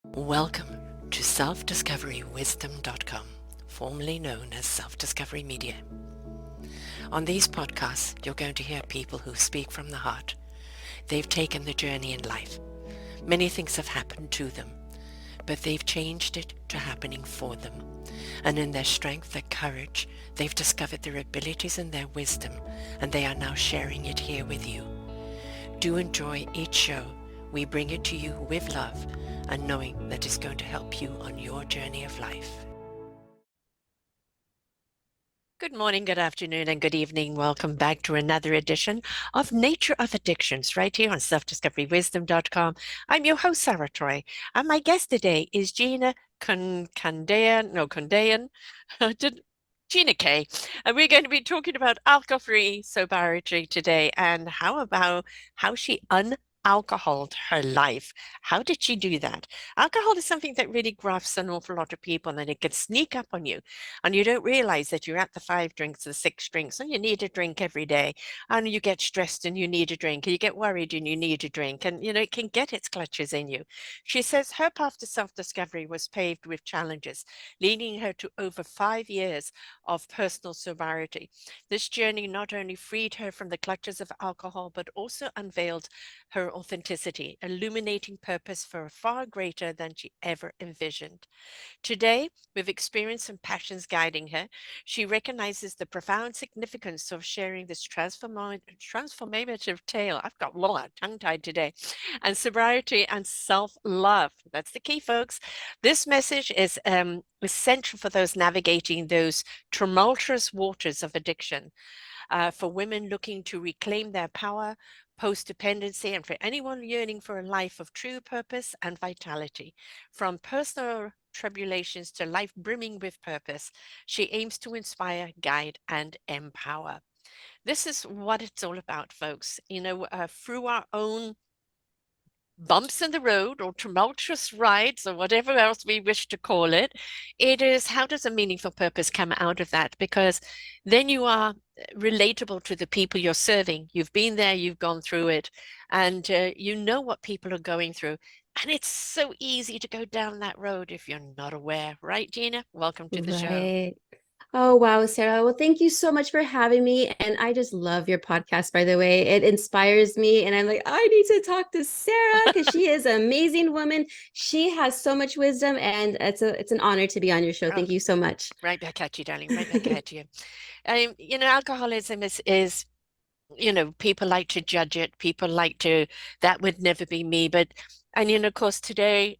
Welcome to selfdiscoverywisdom.com, formerly known as Self-Discovery Media. On these podcasts, you're going to hear people who speak from the heart. They've taken the journey in life. Many things have happened to them, but they've changed it to happening for them. And in their strength, their courage, they've discovered their abilities and their wisdom, and they are now sharing it here with you. Do enjoy each show. We bring it to you with love and knowing that it's going to help you on your journey of life. Good morning, good afternoon, and good evening. Welcome back to another edition of Nature of Addictions right here on selfdiscoverywisdom.com. I'm your host, Sarah Troy, and my guest today is Gina Kunadian. Gina K. And we're going to be talking about alcohol-free sobriety today and how she unalcoholed her life. How did she do that? Alcohol is something that really grafts an awful lot of people, and it can sneak up on you. And you don't realize that you're at the 5 drinks, the 6 drinks, and you need a drink every day. And you get stressed and you need a drink, and you get worried and you need a drink. And, it can get its clutches in you. She says her path to self-discovery was paved with challenges, leading her to over 5 years of personal sobriety. This journey not only freed her from the clutches of alcohol, but also unveiled her authenticity, illuminating purpose for a far greater than she ever envisioned. Today, with experience and passions guiding her, she recognizes the profound significance of sharing this transformative tale. I've got tongue-tied today. And sobriety and self-love. That's the key, folks. This message is essential for those navigating those tumultuous waters of addiction, for women looking to reclaim their power, post-dependency, and for anyone yearning for a life of true purpose and vitality. From personal tribulations to life brimming with purpose, she aims to inspire, guide, and empower. This is what it's all about, folks. Through our own bumps in the road or tumultuous rides or whatever else we wish to call it, it is how does a meaningful purpose come out of that? Because then you are relatable to the people you're serving. You've been there, you've gone through it, and you know what people are going through. And it's so easy to go down that road if you're not aware, right, Gina? Welcome to the show. Right. Oh, wow, Sarah. Well, thank you so much for having me. And I just love your podcast, by the way. It inspires me. And I'm like, I need to talk to Sarah because she is an amazing woman. She has so much wisdom, and it's an honor to be on your show. Oh, Thank you so much. right back at you, darling, right back at you. Alcoholism is, people like to judge it. People like to, that would never be me. Of course, today,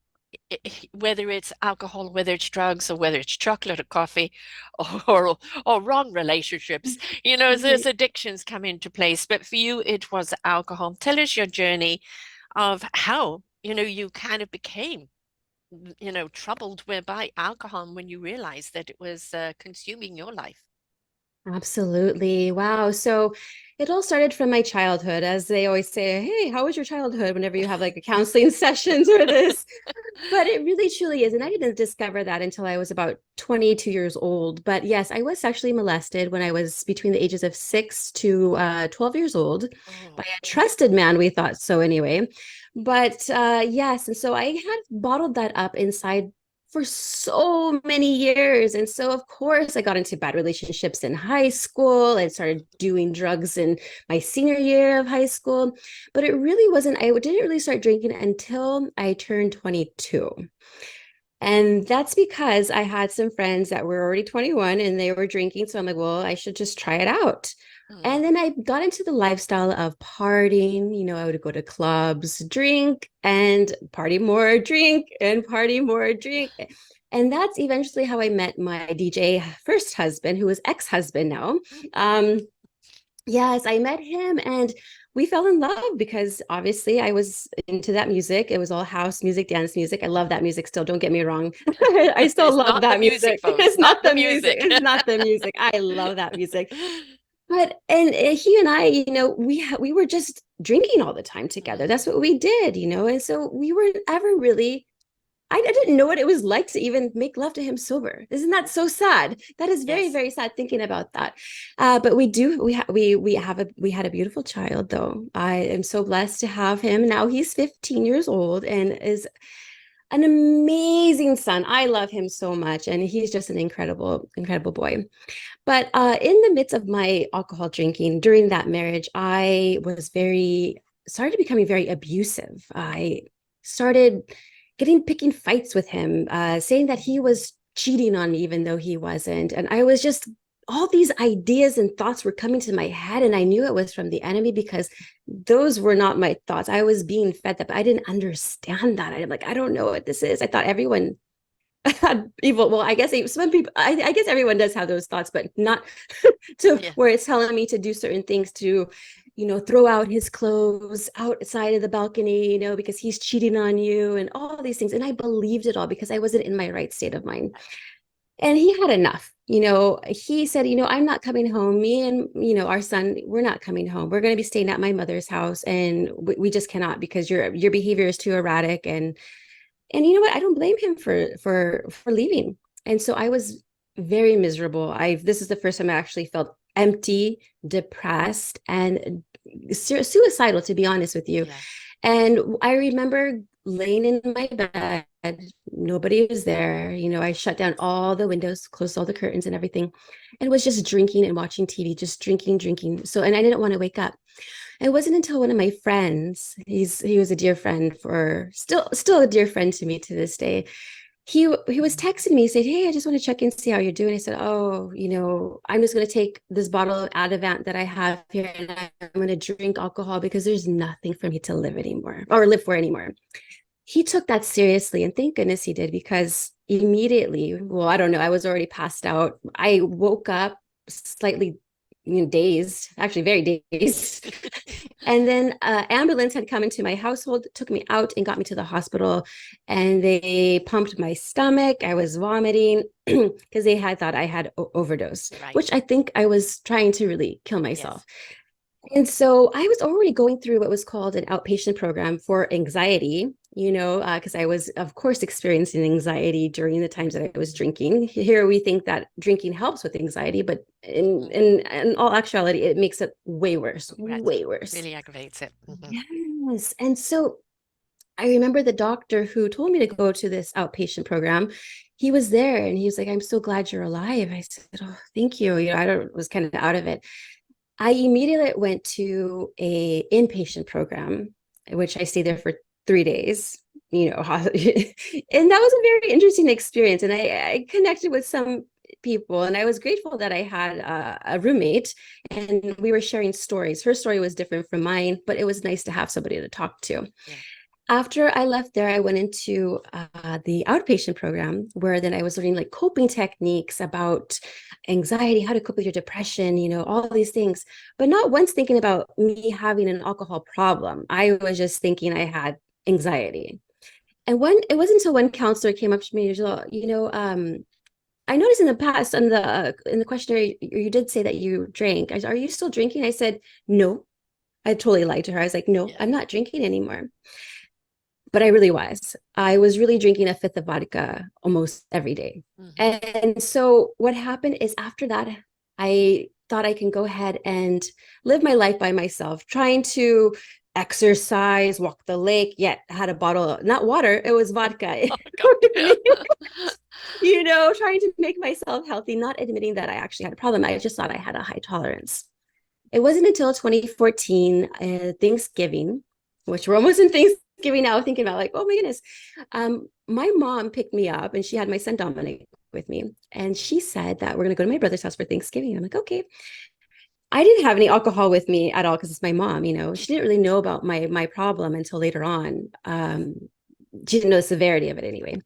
whether it's alcohol, whether it's drugs, or whether it's chocolate or coffee, or wrong relationships, Right. those addictions come into place. But for you, it was alcohol. Tell us your journey of how, you kind of became, troubled by alcohol when you realized that it was consuming your life. Absolutely. Wow. So it all started from my childhood, as they always say, hey, how was your childhood? Whenever you have like a counseling sessions or this. But it really truly is. And I didn't discover that until I was about 22 years old. But yes, I was sexually molested when I was between the ages of 6 to 12 years old by Oh, a trusted man, we thought so anyway. But yes, and so I had bottled that up inside for so many years. And so, of course, I got into bad relationships in high school and started doing drugs in my senior year of high school. But it really wasn't, I didn't really start drinking until I turned 22. And that's because I had some friends that were already 21 and they were drinking. So I'm like, well, I should just try it out. mm, And then I got into the lifestyle of partying. I would go to clubs, drink and party more, drink and party more, drink. And that's eventually how I met my DJ first husband, who is ex-husband now. Um, Yes, I met him and we fell in love because obviously I was into that music. It was all house music, dance music. I love that music still. Don't get me wrong. I still it's love not the that music, music. folks, It's not not the the music. music. It's not the music. I love that music. But and he and I, we were just drinking all the time together. Mm, That's what we did, and so we weren't ever really I didn't know what it was like to even make love to him sober. Isn't that so sad? That is very, yes. very sad thinking about that. But we had a beautiful child though. I am so blessed to have him. Now he's 15 years old and is an amazing son. I love him so much, and he's just an incredible, incredible boy. But in the midst of my alcohol drinking during that marriage, I was started becoming very abusive. I started picking fights with him, saying that he was cheating on me, even though he wasn't. And I was just, all these ideas and thoughts were coming to my head. And I knew it was from the enemy because those were not my thoughts. I was being fed that, but I didn't understand that. I'm like, I don't know what this is. I thought everyone had evil. Well, I guess some people, I guess everyone does have those thoughts, but not to Yeah. where it's telling me to do certain things to, throw out his clothes outside of the balcony, because he's cheating on you and all these things. And I believed it all because I wasn't in my right state of mind. And he had enough. He said, I'm not coming home. Me and, our son, we're not coming home. We're going to be staying at my mother's house. And we just cannot because your behavior is too erratic. And you know what? I don't blame him for leaving. And so I was very miserable. This is the first time I actually felt empty, depressed, and suicidal, to be honest with you. Yeah. And I remember laying in my bed, nobody was there. I shut down all the windows, closed all the curtains and everything, and was just drinking and watching TV, just drinking, drinking. So, and I didn't want to wake up. It wasn't until one of my friends, he was a dear friend, for still a dear friend to me to this day. He was texting me, said, "Hey, I just want to check in, see how you're doing." I said, "Oh, I'm just going to take this bottle of Advent that I have here, and I'm going to drink alcohol because there's nothing for me to live anymore or live for anymore." He took that seriously, and thank goodness he did, because immediately, well, I don't know, I was already passed out. I woke up slightly, dazed, actually very dazed. And then ambulance had come into my household, took me out and got me to the hospital, and they pumped my stomach. I was vomiting because they had thought I had overdose, Right. which I think I was trying to really kill Yes. myself. And so I was already going through what was called an outpatient program for anxiety, because I was, of course, experiencing anxiety during the times that I was drinking. Here we think that drinking helps with anxiety, but in all actuality, it makes it way worse, Right. way worse. Really aggravates it. Yes. And so I remember the doctor who told me to go to this outpatient program. He was there and he was like, "I'm so glad you're alive." I said, "Oh, thank you." I don't, was kind of out of it. I immediately went to a inpatient program, which I stayed there for 3 days, and that was a very interesting experience. And I connected with some people, and I was grateful that I had a roommate, and we were sharing stories. Her story was different from mine, but it was nice to have somebody to talk to. Yeah. After I left there, I went into the outpatient program, where then I was learning like coping techniques about anxiety, how to cope with your depression, all these things, but not once thinking about me having an alcohol problem. I was just thinking I had anxiety. And when it wasn't until one counselor came up to me, I noticed in the past in the questionnaire, you did say that you drank. Are you still drinking? I said, "No." I totally lied to her. I was like, "No, Yeah. I'm not drinking anymore." But I really was. I was really drinking a fifth of vodka almost every day. Hmm. And so what happened is after that, I thought I can go ahead and live my life by myself, trying to exercise, walk the lake, yet had a bottle of, not water, it was vodka Oh with me, God. trying to make myself healthy, not admitting that I actually had a problem. I just thought I had a high tolerance. It wasn't until 2014, Thanksgiving, which we're almost in Thanksgiving now, thinking about like, oh my goodness. My mom picked me up and she had my son Dominic with me. And she said that we're going to go to my brother's house for Thanksgiving. I'm like, okay. I didn't have any alcohol with me at all because it's my mom, She didn't really know about my problem until later on. She didn't know the severity of it anyway.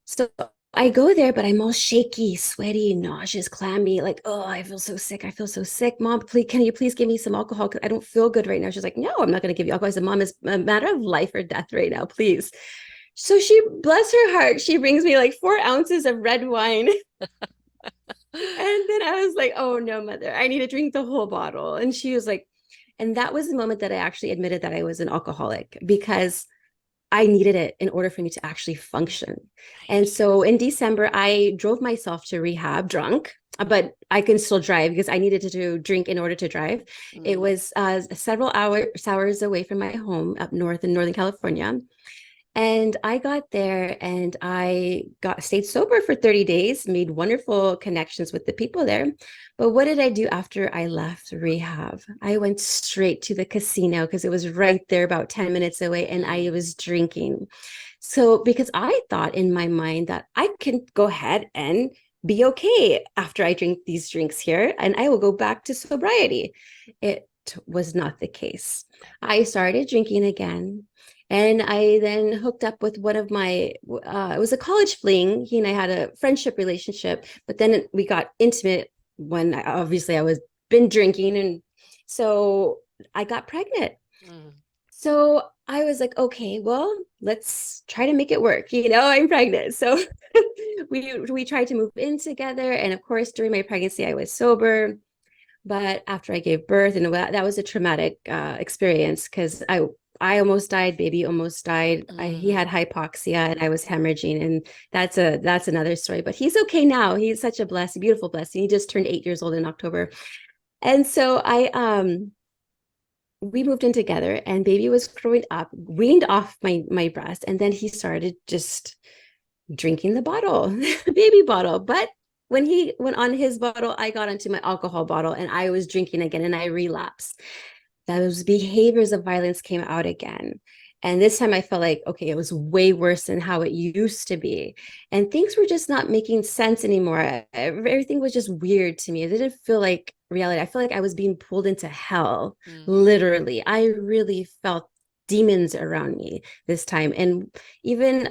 So I go there, but I'm all shaky, sweaty, nauseous, clammy, like, "Oh, I feel so sick. I feel so sick. Mom, please, can you please give me some alcohol? Because I don't feel good right now." She's like, "No, I'm not going to give you alcohol." I said, "Mom, it's a matter of life or death right now, please." So she, bless her heart, she brings me like 4 ounces of red wine. And then I was like, "Oh no, mother, I need to drink the whole bottle." And she was like, and that was the moment that I actually admitted that I was an alcoholic, because I needed it in order for me to actually function. And Right. so in December, I drove myself to rehab drunk, but I can still drive because I needed to drink in order to drive. It Mm. was several hours away from my home up north in Northern California. And I got there and I got stayed sober for 30 days, made wonderful connections with the people there. But what did I do after I left rehab? I went straight to the casino because it was right there about 10 minutes away and I Mm, was drinking. So because I thought in my mind that I can go ahead and be okay after I drink these drinks here and I will go back to sobriety. It was not the case. I started drinking again. And I then hooked up with one of my, it was a college fling. He and I had a friendship relationship, but then we got intimate when obviously I was been drinking. And so I got pregnant. mm, So I was like, okay, well, let's try to make it work. I'm pregnant. So we tried to move in together. And of course, during my pregnancy, I was sober. But after I gave birth, and that was a traumatic experience because I almost died, baby almost died. He mhm. had hypoxia and I was hemorrhaging, and that's another story. But he's okay now. He's such a blessing, beautiful blessing. He just turned 8 years old in October, and so I we moved in together, and baby was growing up, weaned off my breast, and then he started just drinking the bottle, baby bottle. But when he went on his bottle, I got onto my alcohol bottle and I was drinking again and I relapsed. Those behaviors of violence came out again. And this time I felt like, okay, it was way worse than how it used to be. And things were just not making sense anymore. Everything was just weird to me. It didn't feel like reality. I feel like I was being pulled into hell, Mhm. literally. I really felt demons around me this time. And even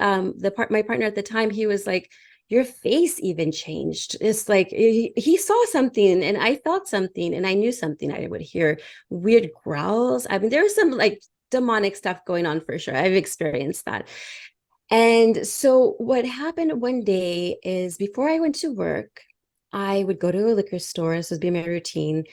my partner at the time, he was like, your face even changed. It's like he saw something and I felt something and I knew something. I would hear weird growls. I mean, there was some like demonic stuff going on for sure. I've experienced that. And so what happened one day is before I went to work, I would go to a liquor store. This would be my routine.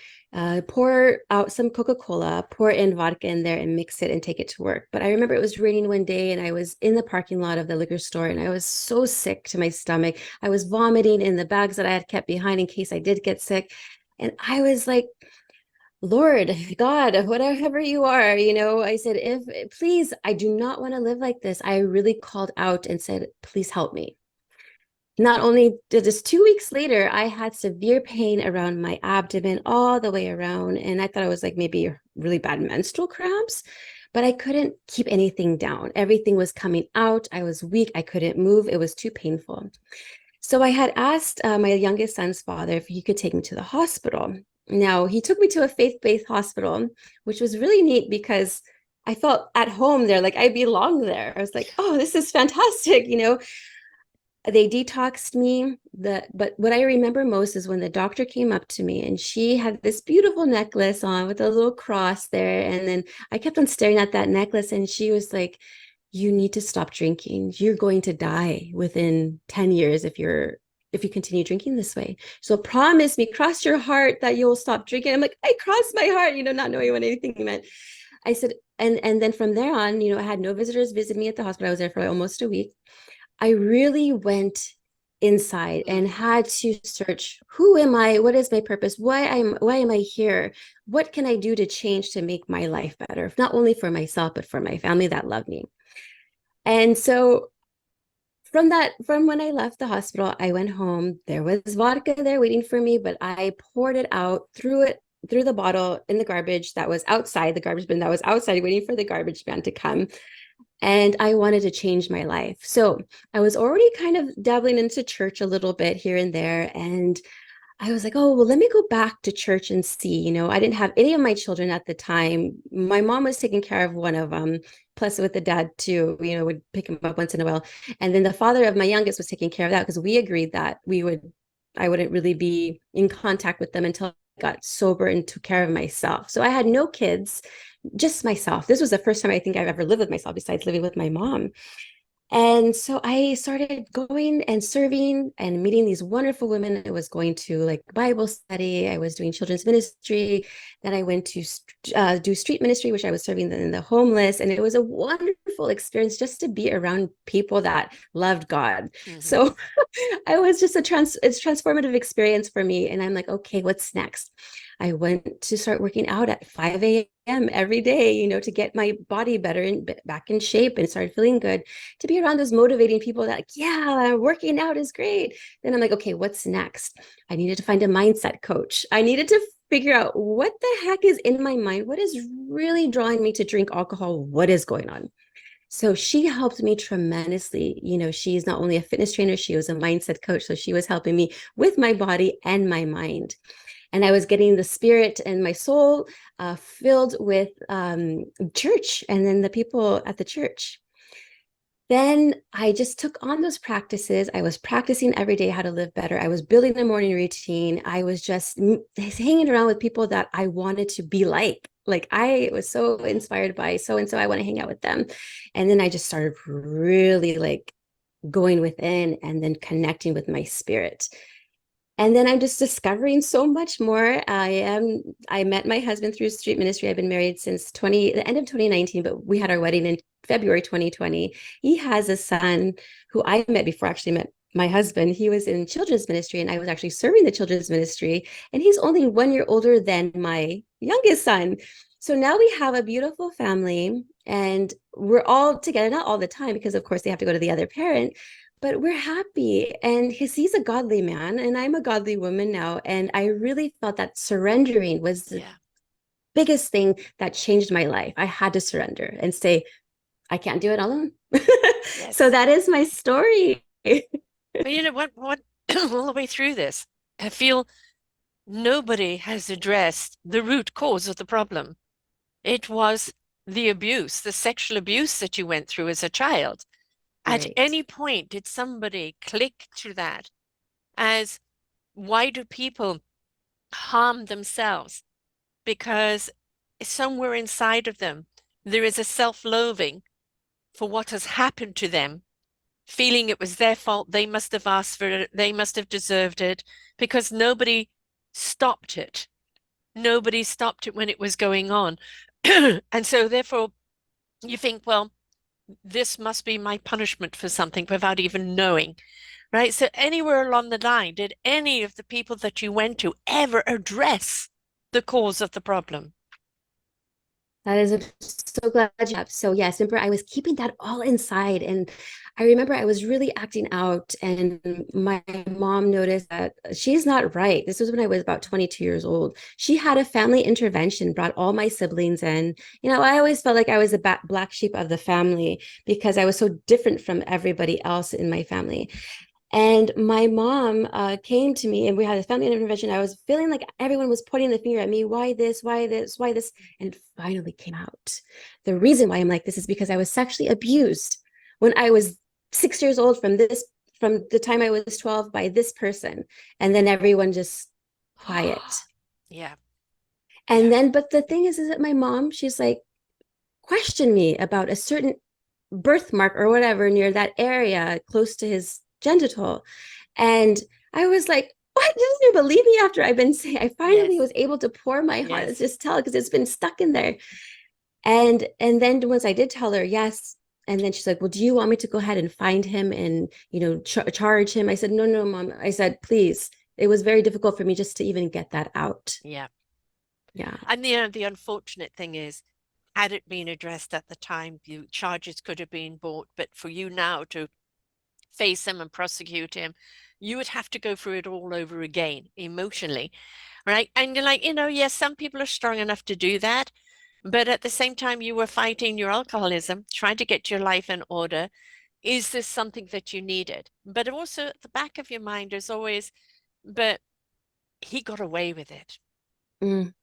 Pour out some Coca-Cola, pour in vodka in there and mix it and take it to work. But I remember it was raining one day and I was in the parking lot of the liquor store and I was so sick to my stomach. I was vomiting in the bags that I had kept behind in case I did get sick. And I was like, Lord God, whatever you are, I said, if please, I do not want to live like this. I really called out and said, please help me. Not only did this 2 weeks later, I had severe pain around my abdomen all the way around. And I thought it was like maybe really bad menstrual cramps, but I couldn't keep anything down. Everything was coming out. I was weak. I couldn't move. It was too painful. So I had asked my youngest son's father if he could take me to the hospital. Now, he took me to a faith-based hospital, which was really neat because I felt at home there, like I belonged there. I was like, oh, this is fantastic. They detoxed me. But what I remember most is when the doctor came up to me and she had this beautiful necklace on with a little cross there. And then I kept on staring at that necklace and she was like, you need to stop drinking. You're going to die within 10 years if you continue drinking this way. So promise me, cross your heart that you'll stop drinking. I'm like, I crossed my heart, not knowing what anything meant. I said, and then from there on, I had no visitors visit me at the hospital. I was there for almost a week. I really went inside and Mhm. had to search, who am I? What is my purpose? Why am I here? What can I do to change to make my life better? Not only for myself, but for my family that love me. And so from when I left the hospital, I went home. There was vodka there waiting for me, but I poured it out, threw it through the bottle in the garbage that was outside, the garbage bin that was outside, waiting for the garbage man to come. And I wanted to change my life. So I was already kind of dabbling into church a little bit here and there. And I was like, oh, well, let me go back to church and see. I didn't have any of my children at the time. My mom was taking care of one of them, plus with the dad too, would pick him up once in a while. And then the father of my youngest was taking care of that because we agreed that I wouldn't really be in contact with them until I got sober and took care of myself. So I had no kids, just myself. This was the first time I think I've ever lived with myself besides living with my mom. And so I started going and serving and meeting these wonderful women. I was going to like Bible study. I was doing children's ministry. Then I went to do street ministry, which I was serving the homeless. And it was a wonderful experience just to be around people that loved God. Mhm. So I was just it's transformative experience for me. And I'm like, okay, what's next? I went to start working out at 5 a.m. every day, to get my body better and back in shape and started feeling good. To be around those motivating people that, like, yeah, working out is great. Then I'm like, okay, what's next? I needed to find a mindset coach. I needed to figure out what the heck is in my mind. What is really drawing me to drink alcohol? What is going on? So she helped me tremendously. She's not only a fitness trainer, she was a mindset coach. So she was helping me with my body and my mind. And I was getting the spirit and my soul filled with church and then the people at the church. Then I just took on those practices. I was practicing every day how to live better. I was building a morning routine. I was just hanging around with people that I wanted to be like. Like I was so inspired by so and so, I want to hang out with them. And then I just started really like going within and then connecting with my spirit. And then I'm just discovering so much more. I met my husband through street ministry. I've been married since the end of 2019, but we had our wedding in February 2020. He has a son who I met before I actually met my husband. He was in children's ministry and I was actually serving the children's ministry. And he's only 1 year older than my youngest son. So now we have a beautiful family and we're all together, not all the time, because of course they have to go to the other parent, but we're happy. And he's a godly man and I'm a godly woman now. And I really felt that surrendering was the Yeah. biggest thing that changed my life. I had to surrender and say, I can't do it alone. So Yes. that is my story. But you know what all the way through this, I feel nobody has addressed the root cause of the problem. It was the abuse, the sexual abuse that you went through as a child. At Right. any point, did somebody click to that as why do people harm themselves? Because somewhere inside of them, there is a self-loathing for what has happened to them, feeling it was their fault. They must have asked for it. They must have deserved it because nobody stopped it. Nobody stopped it when it was going on. And so therefore you think, well, this must be my punishment for something without even knowing, right? So anywhere along the line, did any of the people that you went to ever address the cause of the problem? That is, I'm so glad you have. So yes, remember I was keeping that all inside. And I remember I was really acting out and my mom noticed that she's not right. This was when I was about 22 years old. She had a family intervention, brought all my siblings in. I always felt like I was a black sheep of the family because I was so different from everybody else in my family. And my mom came to me and we had a family intervention. I was feeling like everyone was pointing the finger at me. Why this? Why this? Why this? And it finally came out. The reason why I'm like this is because I was sexually abused when I was 6 years old from the time I was 12 by this person. And then everyone just quiet. Yeah, And yeah. then, but the thing is that my mom, she's like, questioned me about a certain birthmark or whatever near that area close to his genital. And I was like, what? Doesn't you believe me after I've been saying, I finally Yes, was able to pour my heart, let's yes. just tell because it's been stuck in there. And then once I did tell her, yes. And then she's like, well, do you want me to go ahead and find him and, charge him? I said, no, no, mom. I said, please. It was very difficult for me just to even get that out. Yeah. Yeah. And the unfortunate thing is, had it been addressed at the time, you charges could have been brought, but for you now to face him and prosecute him, you would have to go through it all over again emotionally, right? And you're like, yes, some people are strong enough to do that, but at the same time, you were fighting your alcoholism, trying to get your life in order. Is this something that you needed? But also at the back of your mind is always, but he got away with it. Mm,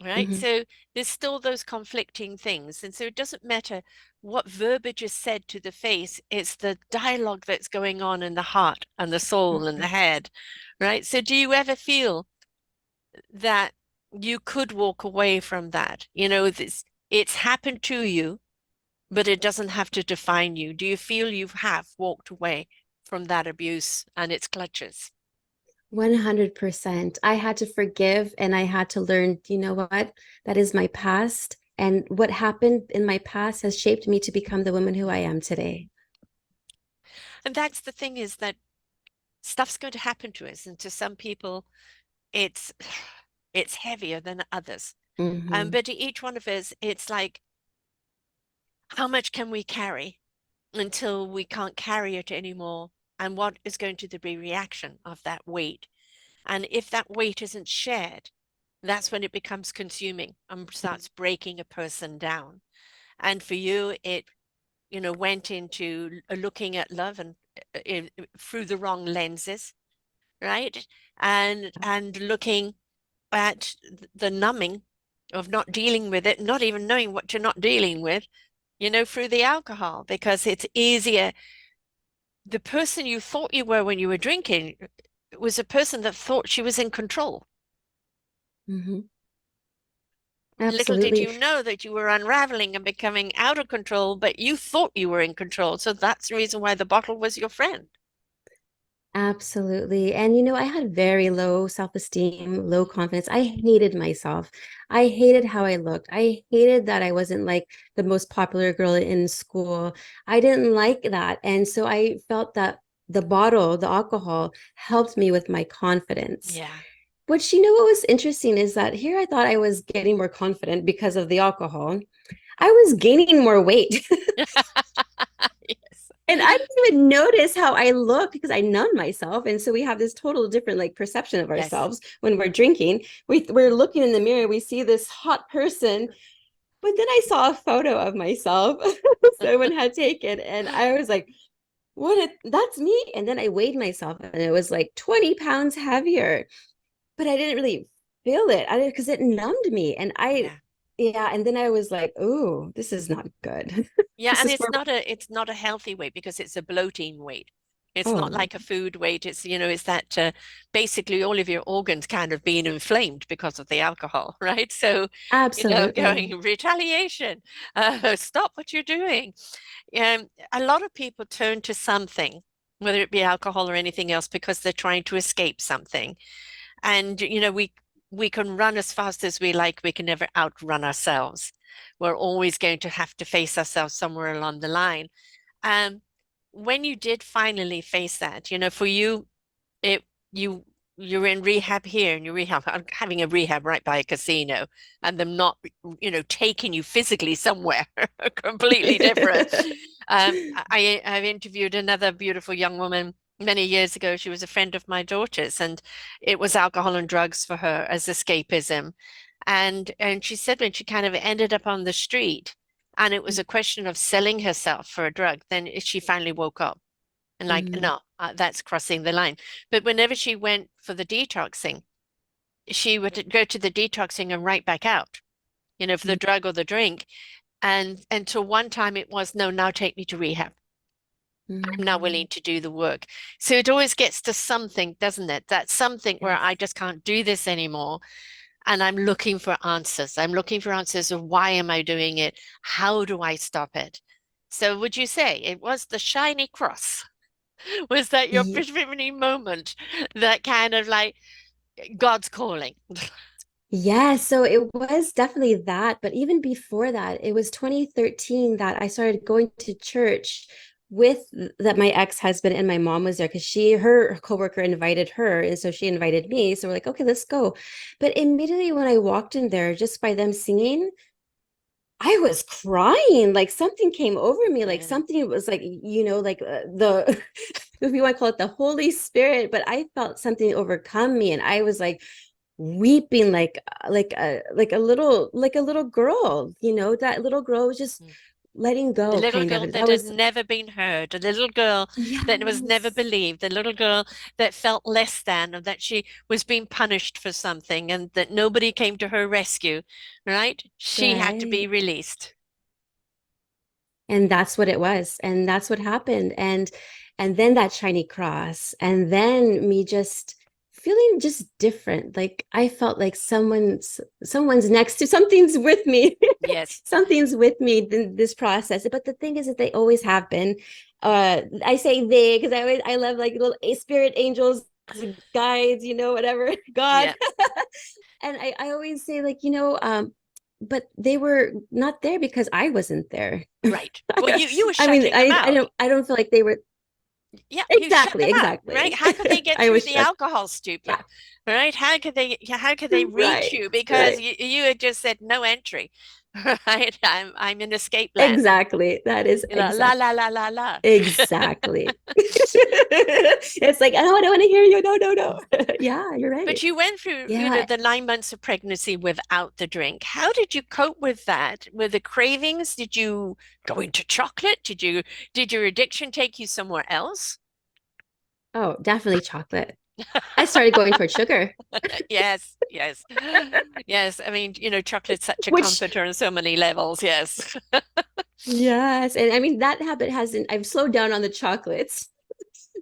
Right. mhm, So there's still those conflicting things. And so it doesn't matter what verbiage is said to the face, it's the dialogue that's going on in the heart and the soul and the mhm. head. Right. So do you ever feel that you could walk away from that? It's happened to you, but it doesn't have to define you. Do you feel you have walked away from that abuse and its clutches? 100%. I had to forgive and I had to learn, you know what? That is my past. And what happened in my past has shaped me to become the woman who I am today. And that's the thing is that stuff's going to happen to us. And to some people, it's It's heavier than others. Hmm. But each one of us, it's like, how much can we carry until we can't carry it anymore? And what is going to be the reaction of that weight? And if that weight isn't shared, that's when it becomes consuming and starts breaking a person down. And for you, it, went into looking at love and through the wrong lenses, right? And looking at the numbing of not dealing with it, not even knowing what you're not dealing with, through the alcohol, because it's easier. The person you thought you were when you were drinking was a person that thought she was in control. Hmm. Little did Absolutely. you know that you were unraveling and becoming out of control, but you thought you were in control. So that's the reason why the bottle was your friend. Absolutely. And I had very low self-esteem, low confidence. I hated myself. I hated how I looked. I hated that I wasn't like the most popular girl in school. I didn't like that. And so I felt that the bottle, the alcohol, helped me with my confidence. Yeah. Which, what was interesting is that here I thought I was getting more confident because of the alcohol. I was gaining more weight. Yes. And I didn't even notice how I looked because I numbed myself. And so we have this total different like perception of Yes. ourselves when we're drinking. We're looking in the mirror, we see this hot person, but then I saw a photo of myself someone had taken, and I was like, that's me. And then I weighed myself and it was like 20 pounds heavier, but I didn't really feel it. I didn't because it numbed me. Yeah. Yeah. And then I was like, oh, this is not good. Yeah, This and is it's not a healthy weight because it's a bloating weight. It's not oh, like a food weight. It's that basically all of your organs kind of being inflamed because of the alcohol, right? So, absolutely. going retaliation, stop what you're doing. A lot of people turn to something, whether it be alcohol or anything else, because they're trying to escape something. And we can run as fast as we like, we can never outrun ourselves. We're always going to have to face ourselves somewhere along the line. Um, when you did finally face that, for you, it you you're in rehab here and you're having a rehab right by a casino and them not, taking you physically somewhere completely different. I've interviewed another beautiful young woman many years ago. She was a friend of my daughter's, and it was alcohol and drugs for her as escapism. And she said when she kind of ended up on the street and it was a question of selling herself for a drug, then she finally woke up and like, Mhm. no, that's crossing the line. But whenever she went for the detoxing, she would go to the detoxing and right back out, for the drug or the drink. And until one time it was, no, now take me to rehab. I'm now Mhm. willing to do the work. So it always gets to something, doesn't it? That's something where Yes. I just can't do this anymore. And I'm looking for answers. I'm looking for answers of why am I doing it? How do I stop it? So would you say it was the shiny cross? Was that your Ye- epiphany moment that kind of like God's calling? Yeah, so it was definitely that. But even before that, it was 2013 that I started going to church with that my ex-husband and my mom was there because her coworker invited her. And so she invited me. So we're like, okay, let's go. But immediately when I walked in there, just by them singing, I was crying. Like something came over me, like Yeah. something was like, like the, if you want to call it the Holy Spirit, but I felt something overcome me. And I was like, weeping like a little girl, that little girl was just Mm. letting The go little kind girl of that that had was never been heard, the little girl that was never yes, believed, the little girl that felt less than, or that she was being punished for something and that nobody came to her rescue, right? She had to be right. released. And that's what it was, and that's what happened. And then that shiny cross, and then me just feeling just different, like I felt like someone's next to something's with me. Yes. Something's with me in this process. But the thing is that they always have been. I say they because I love like little spirit angels, guides, whatever, God. Yeah. And I always say like, but they were not there because I wasn't there. Right. Well, you were I mean, shutting them I out. don't feel like they were. Yeah, you shut Exactly, them out, right? exactly. How could they get I through was the shocked. alcohol stupor, Yeah, right? How could they reach right, you because right. you had just said no entry, right? I'm in escape land. Exactly. That is You know, la exact. la la la la. Exactly. It's like, oh, I don't want to hear you. No, no, no. Yeah, you're right. But you went through, Yeah. the 9 months of pregnancy without the drink. How did you cope with that? With the cravings? Did you go into chocolate? Did your addiction take you somewhere else? Oh, definitely chocolate. I started going towards sugar, Yes, yes. Yes, I mean, chocolate's such a which, comforter on so many levels. Yes. yes. And I mean, that habit hasn't, I've slowed down on the chocolates,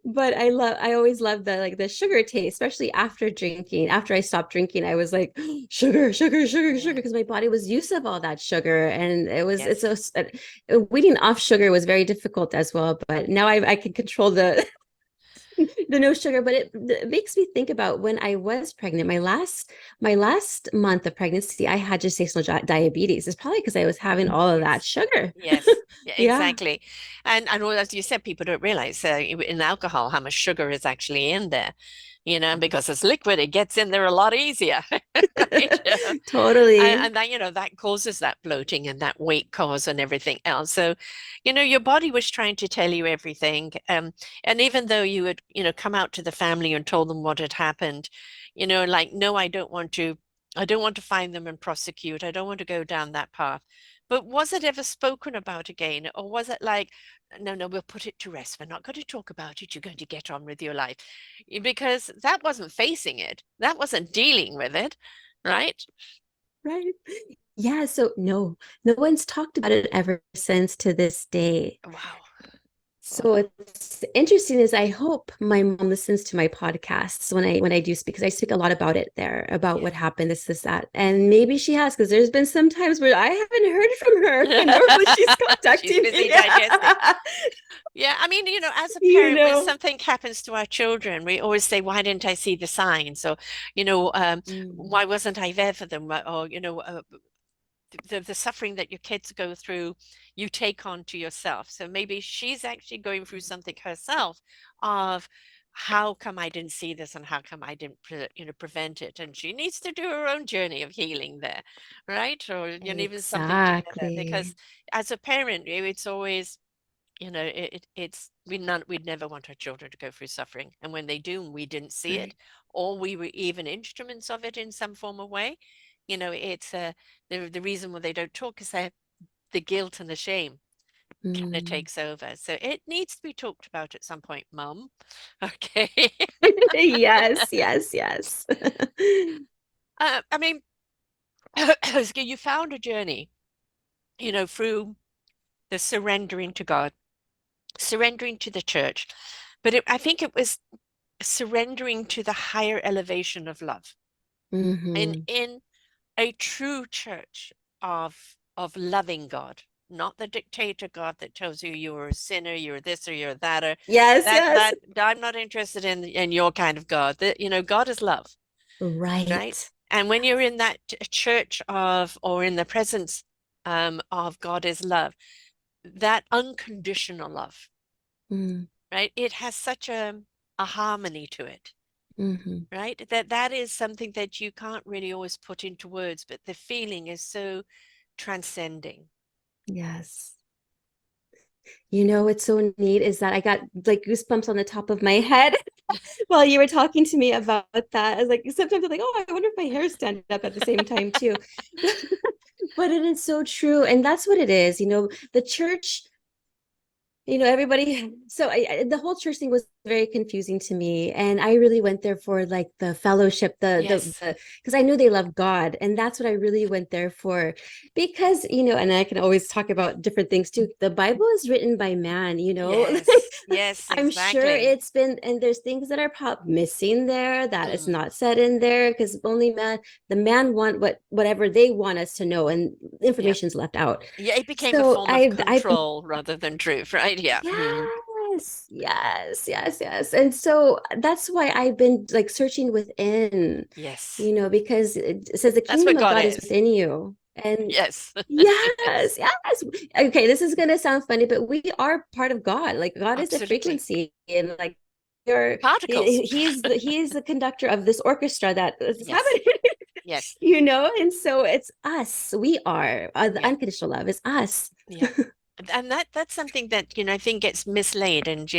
but I always love the like the sugar taste, especially after drinking. After I stopped drinking, I was like, sugar, sugar, sugar, sugar, Yeah. because my body was used of all that sugar. And it's Yes. weaning off sugar was very difficult as well. But now I can control the no sugar, but it makes me think about when I was pregnant. My last month of pregnancy, I had gestational diabetes. It's probably because I was having all of that Yes. sugar. Yes. Yeah, Yeah, exactly. And well, as you said, people don't realize in alcohol how much sugar is actually in there, because it's liquid, it gets in there a lot easier, right? And, totally. and that, that causes that bloating and that weight cause and everything else. So, your body was trying to tell you everything. And even though you had, come out to the family and told them what had happened, like, no, I don't want to find them and prosecute. I don't want to go down that path. But was it ever spoken about again? Or was it like, no, no, we'll put it to rest. We're not going to talk about it. You're going to get on with your life. Because that wasn't facing it. That wasn't dealing with it, right? Right. Yeah, so no one's talked about it ever since to this day. Wow. So Wow. it's interesting is I hope my mom listens to my podcasts when I do speak because I speak a lot about it there about what Yeah. happened, this, that. And maybe she has because there's been some times where I haven't heard from her and normally she's She's contacting busy me. digesting. Yeah, I mean, as a You parent, when know. something happens to our children, we always say, "Why didn't I see the signs?" Or, you know, um, Mm, "Why wasn't I there for them?" Or, the suffering that your kids go through, you take on to yourself. So maybe she's actually going through something herself of how come I didn't see this and how come I didn't prevent it, and she needs to do her own journey of healing there, right? Or even something together, because exactly. as a parent, it's always we'd never want our children to go through suffering, and when they do and we didn't see it, Right. or we were even instruments of it in some form of way, it's the reason why they don't talk is that the guilt and the shame kind of Mm. takes over. So it needs to be talked about at some point, Mum. Okay. Yes, yes, yes. I mean, you found a journey, through the surrendering to God, surrendering to the church, but I think it was surrendering to the higher elevation of love, and Hmm. in a true church of loving God, not the dictator God that tells you you're a sinner, you're this or you're that, or Yes, that yes. that I'm not interested in your kind of God. That God is love, right? Right. And when you're in that church of, or in the presence of God is love, that unconditional love, Mm, right? It has such a harmony to it, hmm. right? That is something that you can't really always put into words, but the feeling is so transcending. Yes. You know, what's so neat is that I got like goosebumps on the top of my head while you were talking to me about that. I was like, sometimes I'm like, oh, I wonder if my hair stand up at the same time too. But it is so true. And that's what it is. The church, everybody, so the whole church thing was very confusing to me, and I really went there for like the fellowship, Yes. because I knew they love God, and that's what I really went there for. Because and I can always talk about different things too. The Bible is written by man, Yes. Yes, I'm sure exactly. it's been, and there's things that are missing there that is Mm, not said in there because only the man want whatever they want us to know, and yeah. information's left out. Yeah, it became a So form of I've control rather than truth, right? Yeah. Mm, yes, yes, yes, yes. And so that's why I've been like searching within, yes. because it says the That's where kingdom of God God is is. within you. And Yes. Yes. yes, yes. Okay, this is gonna sound funny, but we are part of God. Like God is the Absolutely. frequency, and like you're Particles. he's the conductor of this orchestra that is Yes. happening. Yes. And so it's us. We are the Yeah. unconditional love is us. Yeah. And that's something that, I think gets mislaid. And,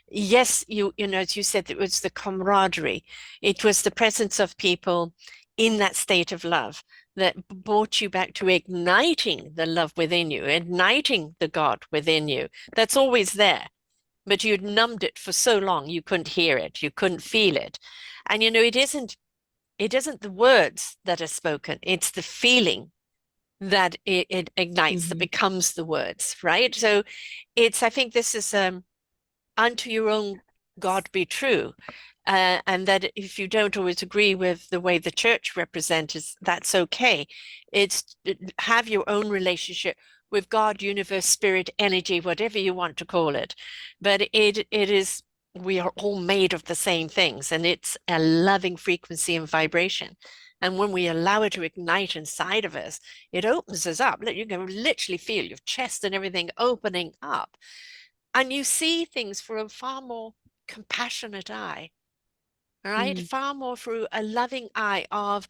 yes, as you said, it was the camaraderie. It was the presence of people in that state of love that brought you back to igniting the love within you, igniting the God within you. That's always there, but you'd numbed it for so long you couldn't hear it, you couldn't feel it. And it isn't the words that are spoken, it's the feeling that it ignites, that Mhm. becomes the words, right? So I think this is unto your own God be true. And that if you don't always agree with the way the church represents us, that's okay. It's have your own relationship with God, universe, spirit, energy, whatever you want to call it. But it is, we are all made of the same things, and it's a loving frequency and vibration. And when we allow it to ignite inside of us, it opens us up. You can literally feel your chest and everything opening up, and you see things through a far more compassionate eye, right? Mm. Far more through a loving eye of,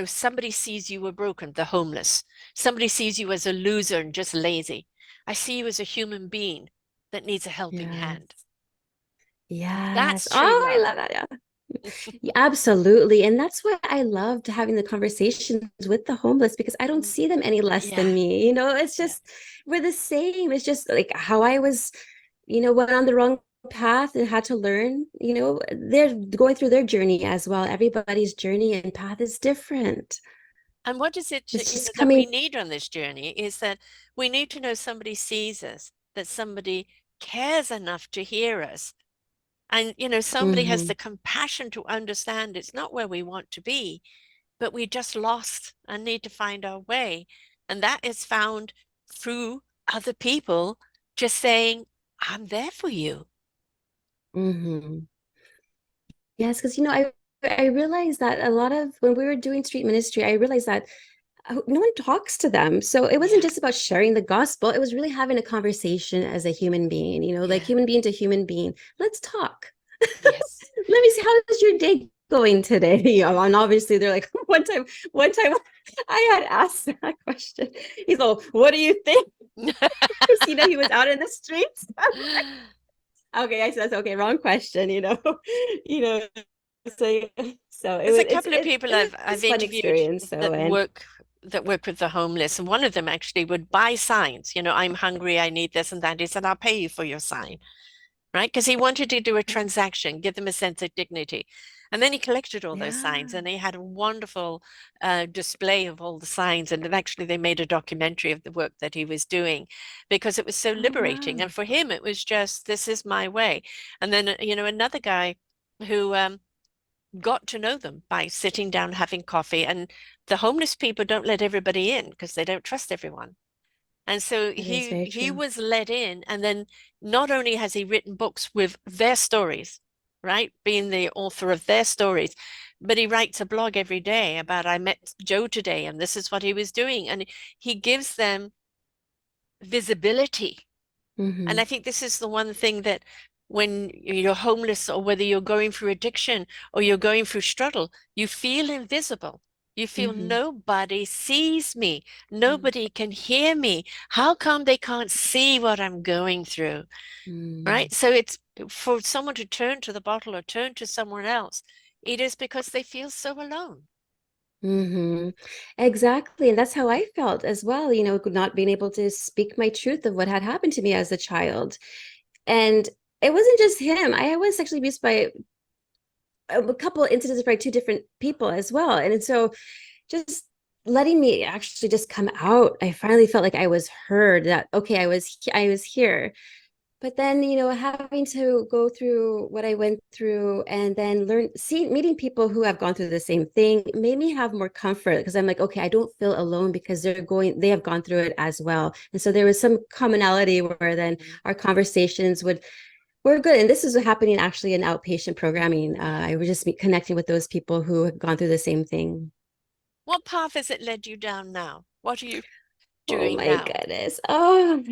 somebody sees you were broken, the homeless. Somebody sees you as a loser and just lazy. I see you as a human being that needs a helping hand. Yes. Yes. That's true Oh, I love. love that. Yeah. Yeah, absolutely. And that's why I loved having the conversations with the homeless because I don't Mm, see them any less yeah, than me. It's yeah. just we're the same. It's just like how I was, went on the wrong path and had to learn, they're going through their journey as well. Everybody's journey and path is different. And what is it, It's just that we coming. need on this journey is that we need to know somebody sees us, that somebody cares enough to hear us. And, somebody has Hmm. the compassion to understand it's not where we want to be, but we just lost and need to find our way. And that is found through other people just saying, I'm there for you. Hmm. Yes, because I realized that a lot of when we were doing street ministry, I realized that no one talks to them. So it wasn't Yeah, just about sharing the gospel, it was really having a conversation as a human being, like yeah, human being to human being. Let's talk. yes. Let me see, how's your day going today? And obviously they're like, one time I had asked that question. He's like, what do you think? Because he was out in the streets. Okay, I said, okay, wrong question, you know, so so it There's was a couple of people it I've was fun interviewed experience. So that and work with the homeless, and one of them actually would buy signs. I'm hungry, I need this and that. He said, I'll pay you for your sign, right? Because he wanted to do a transaction, give them a sense of dignity. And then he collected all those signs, yeah. and he had a wonderful display of all the signs. And then actually, they made a documentary of the work that he was doing because it was so Oh liberating. wow. And for him, it was just, this is my way. And then, another guy who got to know them by sitting down, having coffee. And the homeless people don't let everybody in because they don't trust everyone. And so That is he very he true. was let in, and then not only has he written books with their stories, right, being the author of their stories, but he writes a blog every day about I met Joe today, and this is what he was doing, and he gives them visibility. And Hmm. I think this is the one thing that when you're homeless or whether you're going through addiction or you're going through struggle, you feel invisible. You feel Hmm. nobody sees me. Nobody can hear me. How come they can't see what I'm going through? Hmm. Right? So it's for someone to turn to the bottle or turn to someone else, it is because they feel so alone. Hmm. Exactly. And that's how I felt as well, not being able to speak my truth of what had happened to me as a child. And it wasn't just him. I was sexually abused by a couple of incidents by two different people as well. And so just letting me actually just come out, I finally felt like I was heard, that okay, I was here. But then, having to go through what I went through and then meeting people who have gone through the same thing made me have more comfort because I'm like, okay, I don't feel alone because they have gone through it as well. And so there was some commonality where then Mhm. our conversations were good. And this is happening actually in outpatient programming. Yeah. I was just connecting with those people who have gone through the same thing. What path has it led you down now? What are you Oh doing my now? goodness. Oh,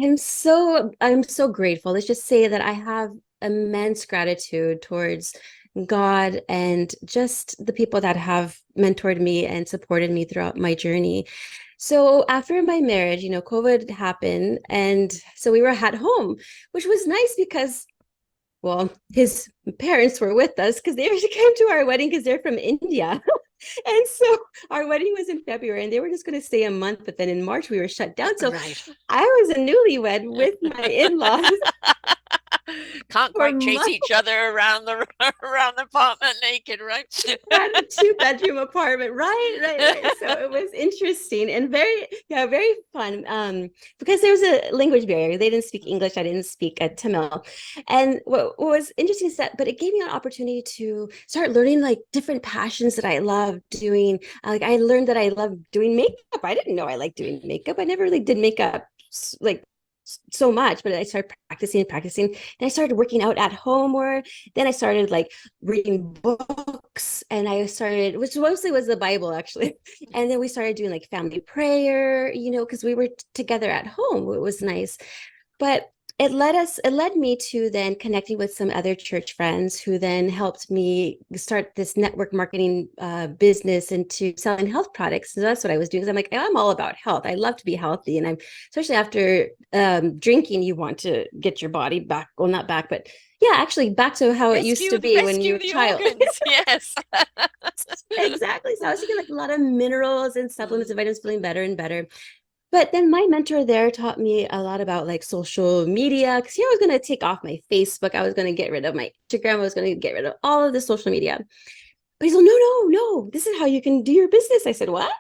I'm so grateful. Let's just say that I have immense gratitude towards God and just the people that have mentored me and supported me throughout my journey. So after my marriage, COVID happened, and so we were at home, which was nice because, well, his parents were with us because they actually came to our wedding because they're from India. And so our wedding was in February and they were just going to stay a month, but then in March we were shut down. So Right. I was a newlywed with my in-laws Can't for quite chase months. each other around the around the apartment naked, right? Had a two-bedroom apartment. Right. So it was interesting and very fun. Because there was a language barrier. They didn't speak English. I didn't speak Tamil. And what was interesting is that, but it gave me an opportunity to start learning like different passions that I love doing. Like I learned that I love doing makeup. I didn't know I liked doing makeup. I never really did makeup like so much, but I started practicing and practicing. Then I started working out at home more. Then I started like reading books, and I started, which mostly was the Bible actually. And then we started doing like family prayer, because we were together at home. It was nice. But it led me to then connecting with some other church friends who then helped me start this network marketing business into selling health products. So that's what I was doing. I'm like, I'm all about health. I love to be healthy. And I'm, especially after drinking, you want to get your body back. Well, not back, but yeah, actually back to how it used to be when you Rescue were a the child. organs. Yes. Exactly. So I was taking like a lot of minerals and supplements and Mm, vitamins, feeling better and better. But then my mentor there taught me a lot about like social media because I was going to take off my Facebook. I was going to get rid of my Instagram. I was going to get rid of all of the social media. But he's like, no, no, no, this is how you can do your business. I said, what?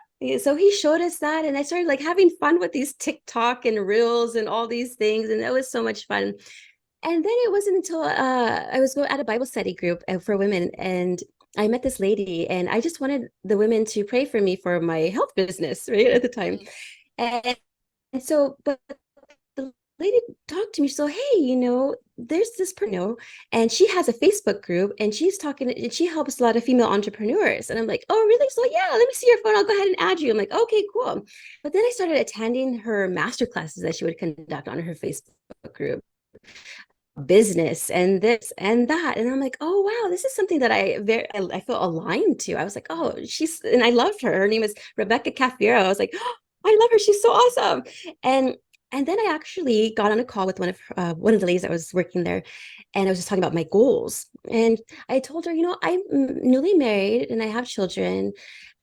So he showed us that. And I started like having fun with these TikTok and reels and all these things. And that was so much fun. And then it wasn't until I was at a Bible study group for women, and I met this lady, and I just wanted the women to pray for me for my health business, right at the time. mm. And, and so, but the lady talked to me. So, hey, there's this person, and she has a Facebook group, and she's talking, and she helps a lot of female entrepreneurs. And I'm like, oh, really? So, yeah, let me see your phone. I'll go ahead and add you. I'm like, okay, cool. But then I started attending her master classes that she would conduct on her Facebook group, business and this and that. And I'm like, oh wow, this is something that I feel aligned to. I was like, oh, and I loved her. Her name is Rebecca Cafiero. I was like, oh, I love her. She's so awesome. And and then I actually got on a call with one of the ladies that was working there, and I was just talking about my goals. And I told her, I'm newly married and I have children,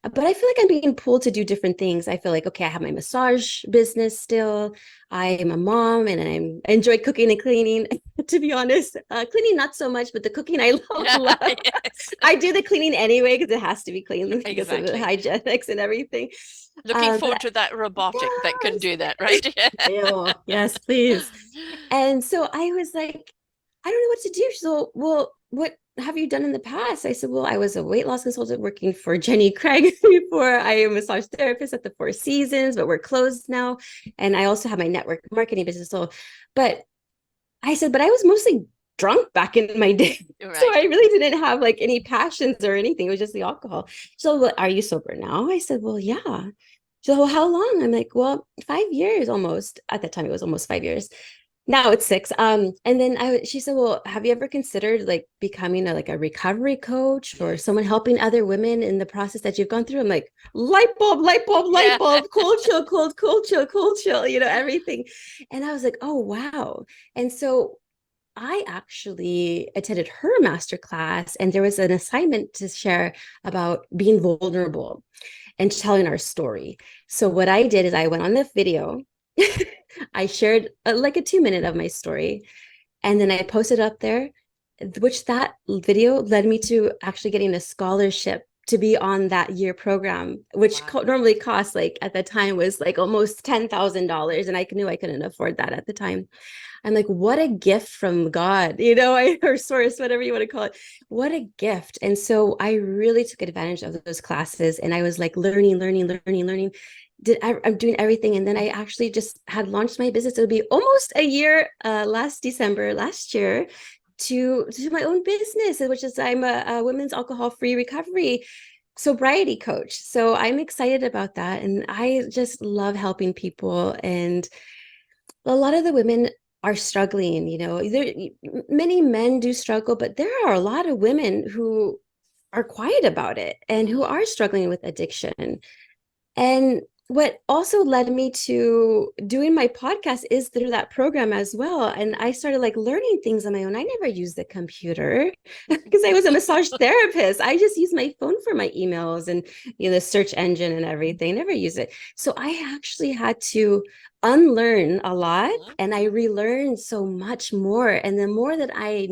but I feel like I'm being pulled to do different things. I feel like, okay, I have my massage business still. I am a mom and I enjoy cooking and cleaning. To be honest, cleaning not so much, but the cooking I Yeah, love. yes. I do the cleaning anyway because it has to be clean because of the Exactly. hygienics and everything. Looking But forward to that robotic that can yes, do that, right? ew, yes, please. And so I was like, I don't know what to do. She's like, well, what have you done in the past? I said, well, I was a weight loss consultant working for Jenny Craig before. I am a massage therapist at the Four Seasons, but we're closed now. And I also have my network marketing business. So, but I said, but I was mostly drunk back in my day. You're So right. I really didn't have like any passions or anything. It was just the alcohol. So, well, are you sober now? I said, well, yeah. So, well, how long? I'm like, well, 5 years almost. At that time, it was almost 5 years. Now it's 6. And then she said, well, have you ever considered like becoming a recovery coach or someone helping other women in the process that you've gone through? I'm like, light bulb, light bulb, light Yeah. bulb, cold chill, cold chill, everything. And I was like, oh, wow. And so I actually attended her master class, and there was an assignment to share about being vulnerable and telling our story. So what I did is I went on the video. I shared like a 2 minute of my story, and then I posted up there, which that video led me to actually getting a scholarship to be on that year program, which Wow. normally costs like at the time was like almost $10,000. And I knew I couldn't afford that at the time. I'm like, what a gift from God, or source, whatever you want to call it. What a gift. And so I really took advantage of those classes, and I was like learning, learning, learning, learning. I'm doing everything. And then I actually just had launched my business. It'll be almost a year last December, last year, to my own business, which is I'm a women's alcohol free recovery. sobriety coach. So I'm excited about that. And I just love helping people. And a lot of the women are struggling, there many men do struggle, but there are a lot of women who are quiet about it and who Mm, are struggling with addiction. And what also led me to doing my podcast is through that program as well. And I started like learning things on my own. I never used the computer because I was a massage therapist. I just used my phone for my emails and the search engine and everything. I never use it. So I actually had to unlearn a lot and I mhm. relearned so much more. And the more that I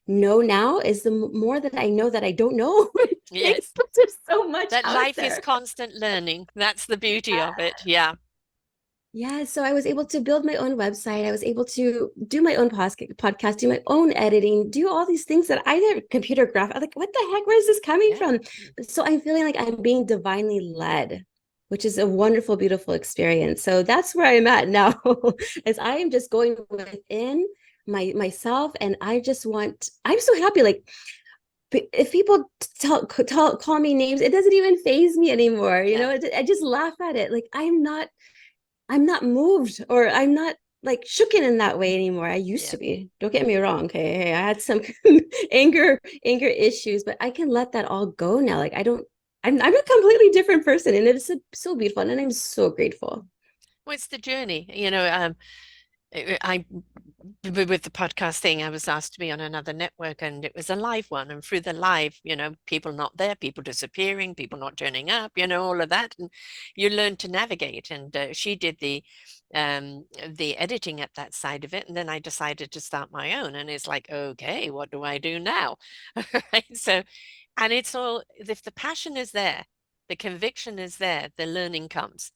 know now is the more that I know that I don't know. Yes, There's so much that out life is there. constant learning. That's the beauty of it. Yeah. Yeah, so I was able to build my own website. I was able to do my own podcast, do my own editing, do all these things that I never computer graph. I'm like, what the heck? Where's this coming Yeah. from? So I'm feeling like I'm being divinely led, which is a wonderful, beautiful experience. So that's where I'm at now, as I am just going within myself, and I just want. I'm so happy. Like if people call me names, it doesn't even phase me anymore. Yeah. I just laugh at it. Like I'm not moved or I'm not like shooken in that way anymore. I used Yeah. to be. Don't get me wrong. Okay. Hey, I had some anger issues, but I can let that all go now. Like I don't I'm a completely different person and it's so beautiful and I'm so grateful. Well, it's the journey. I with the podcast thing, I was asked to be on another network, and it was a live one. And through the live, people not there, people disappearing, people not turning up, all of that, and you learn to navigate. And she did the editing at that side of it, and then I decided to start my own. And it's like, okay, what do I do now? Right? So, and it's all if the passion is there, the conviction is there, the learning comes.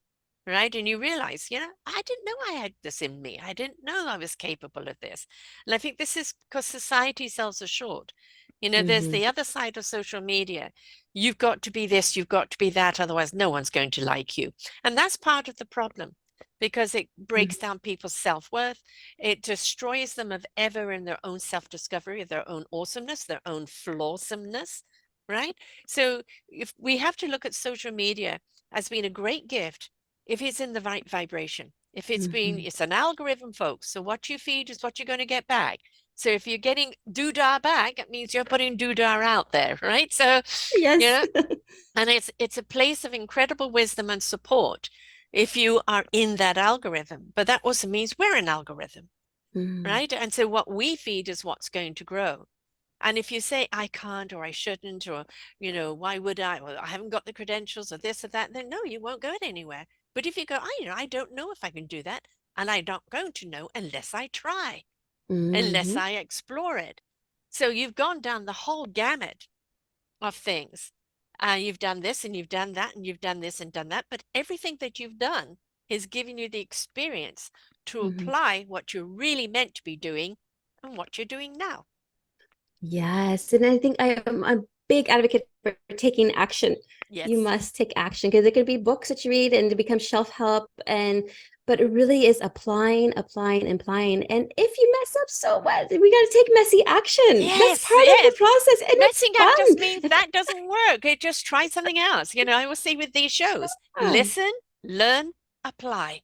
Right. And you realize, I didn't know I had this in me. I didn't know I was capable of this. And I think this is because society sells us short. There's Mm-hmm. the other side of social media. You've got to be this, you've got to be that, otherwise no one's going to like you. And that's part of the problem because it breaks down people's self-worth. It destroys them of ever in their own self-discovery, their own awesomeness, their own flawsomeness, right? So if we have to look at social media as being a great gift if it's in the right vibration. If Mm-hmm. it's an algorithm, folks. So what you feed is what you're going to get back. So if you're getting doodah back, it means you're putting doodah out there, right? So, you Yes. know, and it's a place of incredible wisdom and support if you are in that algorithm. But that also means we're an algorithm, Mm-hmm. right? And so what we feed is what's going to grow. And if you say, I can't or I shouldn't, or, why would I? Well, I haven't got the credentials or this or that, then no, you won't go anywhere. But if you go, I don't know if I can do that. And I'm not going to know unless I try, unless Mm-hmm. I explore it. So you've gone down the whole gamut of things. You've done this and you've done that and you've done this and done that. But everything that you've done is giving you the experience to Mm-hmm. apply what you're really meant to be doing and what you're doing now. Yes, and I think I am a big advocate for taking action. You Yes. must take action because there could be books that you read and to become self-help but it really is applying, applying, applying. And if you mess up, so what? We got to take messy action. That's Yes, part of the yes. process and it's Messing up just means fun. that doesn't work. It just try something else. I always say with these shows, Yeah. listen, learn, apply,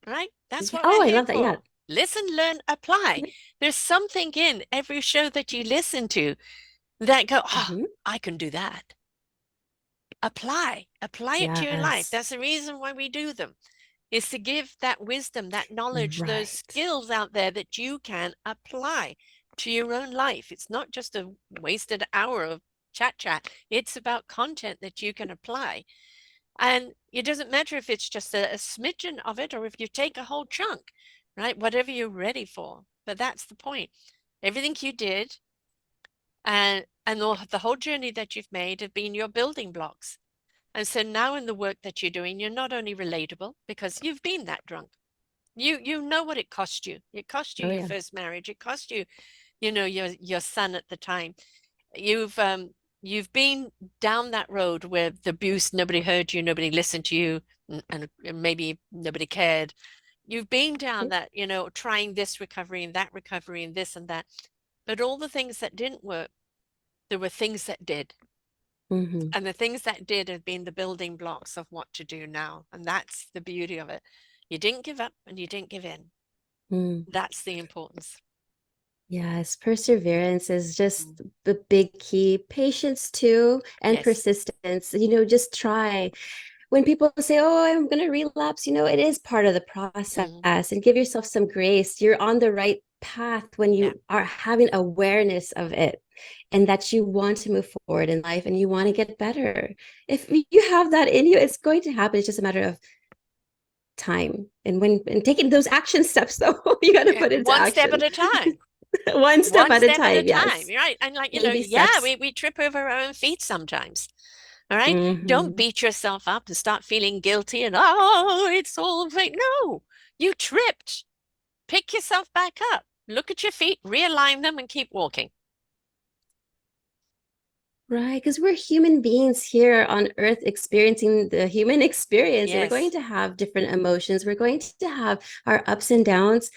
right? That's what we're Oh, I here love that. Yeah. for. Listen, learn, apply. There's something in every show that you listen to that go, oh, Mhm. I can do that. Apply it to your life. Yes. That's the reason why we do them, is to give that wisdom, that knowledge, those Right. skills out there that you can apply to your own life. It's not just a wasted hour of chat. It's about content that you can apply. And it doesn't matter if it's just a smidgen of it or if you take a whole chunk, right? Whatever you're ready for. But that's the point. Everything you did and the whole journey that you've made have been your building blocks. And so now in the work that you're doing, you're not only relatable because you've been that drunk. You know what it cost you. It cost you Oh, your yeah. first marriage. It cost you, your son at the time. You've been down that road where the abuse, nobody heard you, nobody listened to you, and maybe nobody cared. You've been down that, trying this recovery and this and that. But all the things that didn't work, there were things that did. Hmm. And the things that did have been the building blocks of what to do now. And that's the beauty of it. You didn't give up and you didn't give in. Mm. That's the importance. Yes, perseverance is Mm. just the big key. Patience too, and Yes. persistence. Just try. When people say, "Oh, I'm going to relapse," it is part of the process, Mm. and give yourself some grace. You're on the right path when Yeah. you are having awareness of it and that you want to move forward in life and you want to get better. If you have that in you, it's going to happen. It's just a matter of time. And taking those action steps, though, you got to Yeah. put into One step at action. a time. One step One at a step at a time. time. Yes. You're right. And like, Baby yeah, steps. we trip over our own feet sometimes. All right. Don't Hmm. beat yourself up and start feeling guilty and, oh, it's all fake. No, you tripped. Pick yourself back up. Look at your feet, realign them, and keep walking. Right, because we're human beings here on earth experiencing the human experience. We're going Yes. to have different emotions. We're going to have our ups and downs.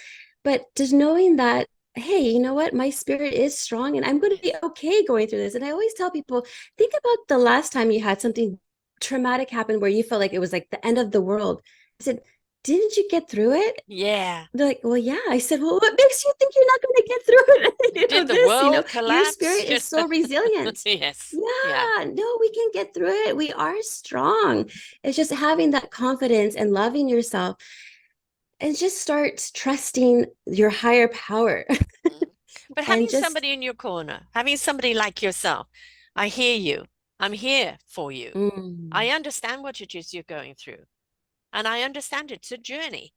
But just knowing that, hey, you know what? My spirit is strong and I'm going to be Yes. okay going through this. And I always tell people, think about the last time you had something traumatic happen where you felt like it was like the end of the world. I said, didn't you get through it? Yeah. They're like, well, yeah. I said, well, what makes you think you're not going to get through it? Did the This, world your collapse? spirit is so resilient. Yes. Yeah. Yeah, no, we can get through it. We are strong. It's just having that confidence and loving yourself and just start trusting your higher power Mm. But and having just, somebody in your corner, having somebody like yourself, I hear you. I'm here for you. mm, I understand what it is you're going through. And I understand it's a journey,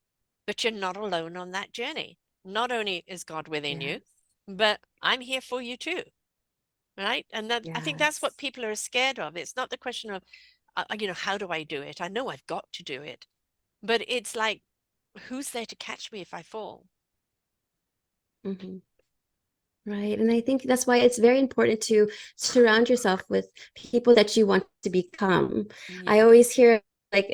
but you're not alone on that journey. Not only is God within yes, you, but I'm here for you too. Right. And that I think that's what yes. people are scared of. It's not the question of, how do I do it? I know I've got to do it, but it's like, who's there to catch me if I fall? Mhm. Right. And I think that's why it's very important to surround yourself with people that you want to become. I Yeah. always hear like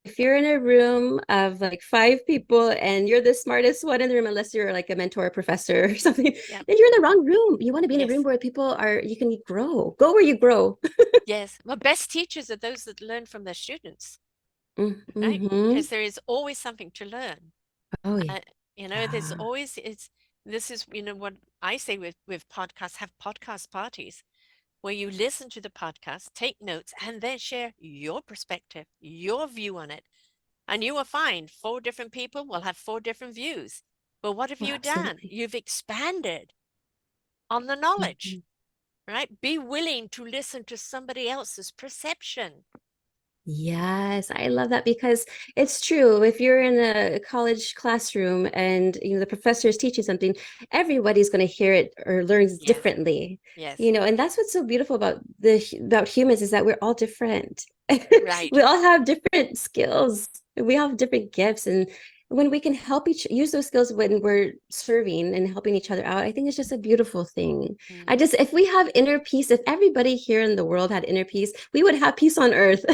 if you're in a room of like five people and you're the smartest one in the room, unless you're like a mentor or professor or something, Yeah. then you're in the wrong room. You want to be in a room Yes. where people are, you can grow, go where you grow. Yes. Well, best teachers are those that learn from their students, right? Mm-hmm. Because there is always something to learn. Oh, Uh, there's yeah. always it's this is what I say with podcasts, have podcast parties where you listen to the podcast, take notes, and then share your perspective, your view on it. And you will find four different people will have four different views. But what have Oh, you done? absolutely. You've expanded on the knowledge, Mhm. right? Be willing to listen to somebody else's perception. Yes, I love that because it's true. If you're in a college classroom and the professor is teaching something, everybody's going to hear it or learn Yes, differently. yes, And that's what's so beautiful about about humans is that we're all different. right. We all have different skills. We all have different gifts, and when we can help each use those skills when we're serving and helping each other out, I think it's just a beautiful thing. Mm. I just if we have inner peace, if everybody here in the world had inner peace, we would have peace on earth.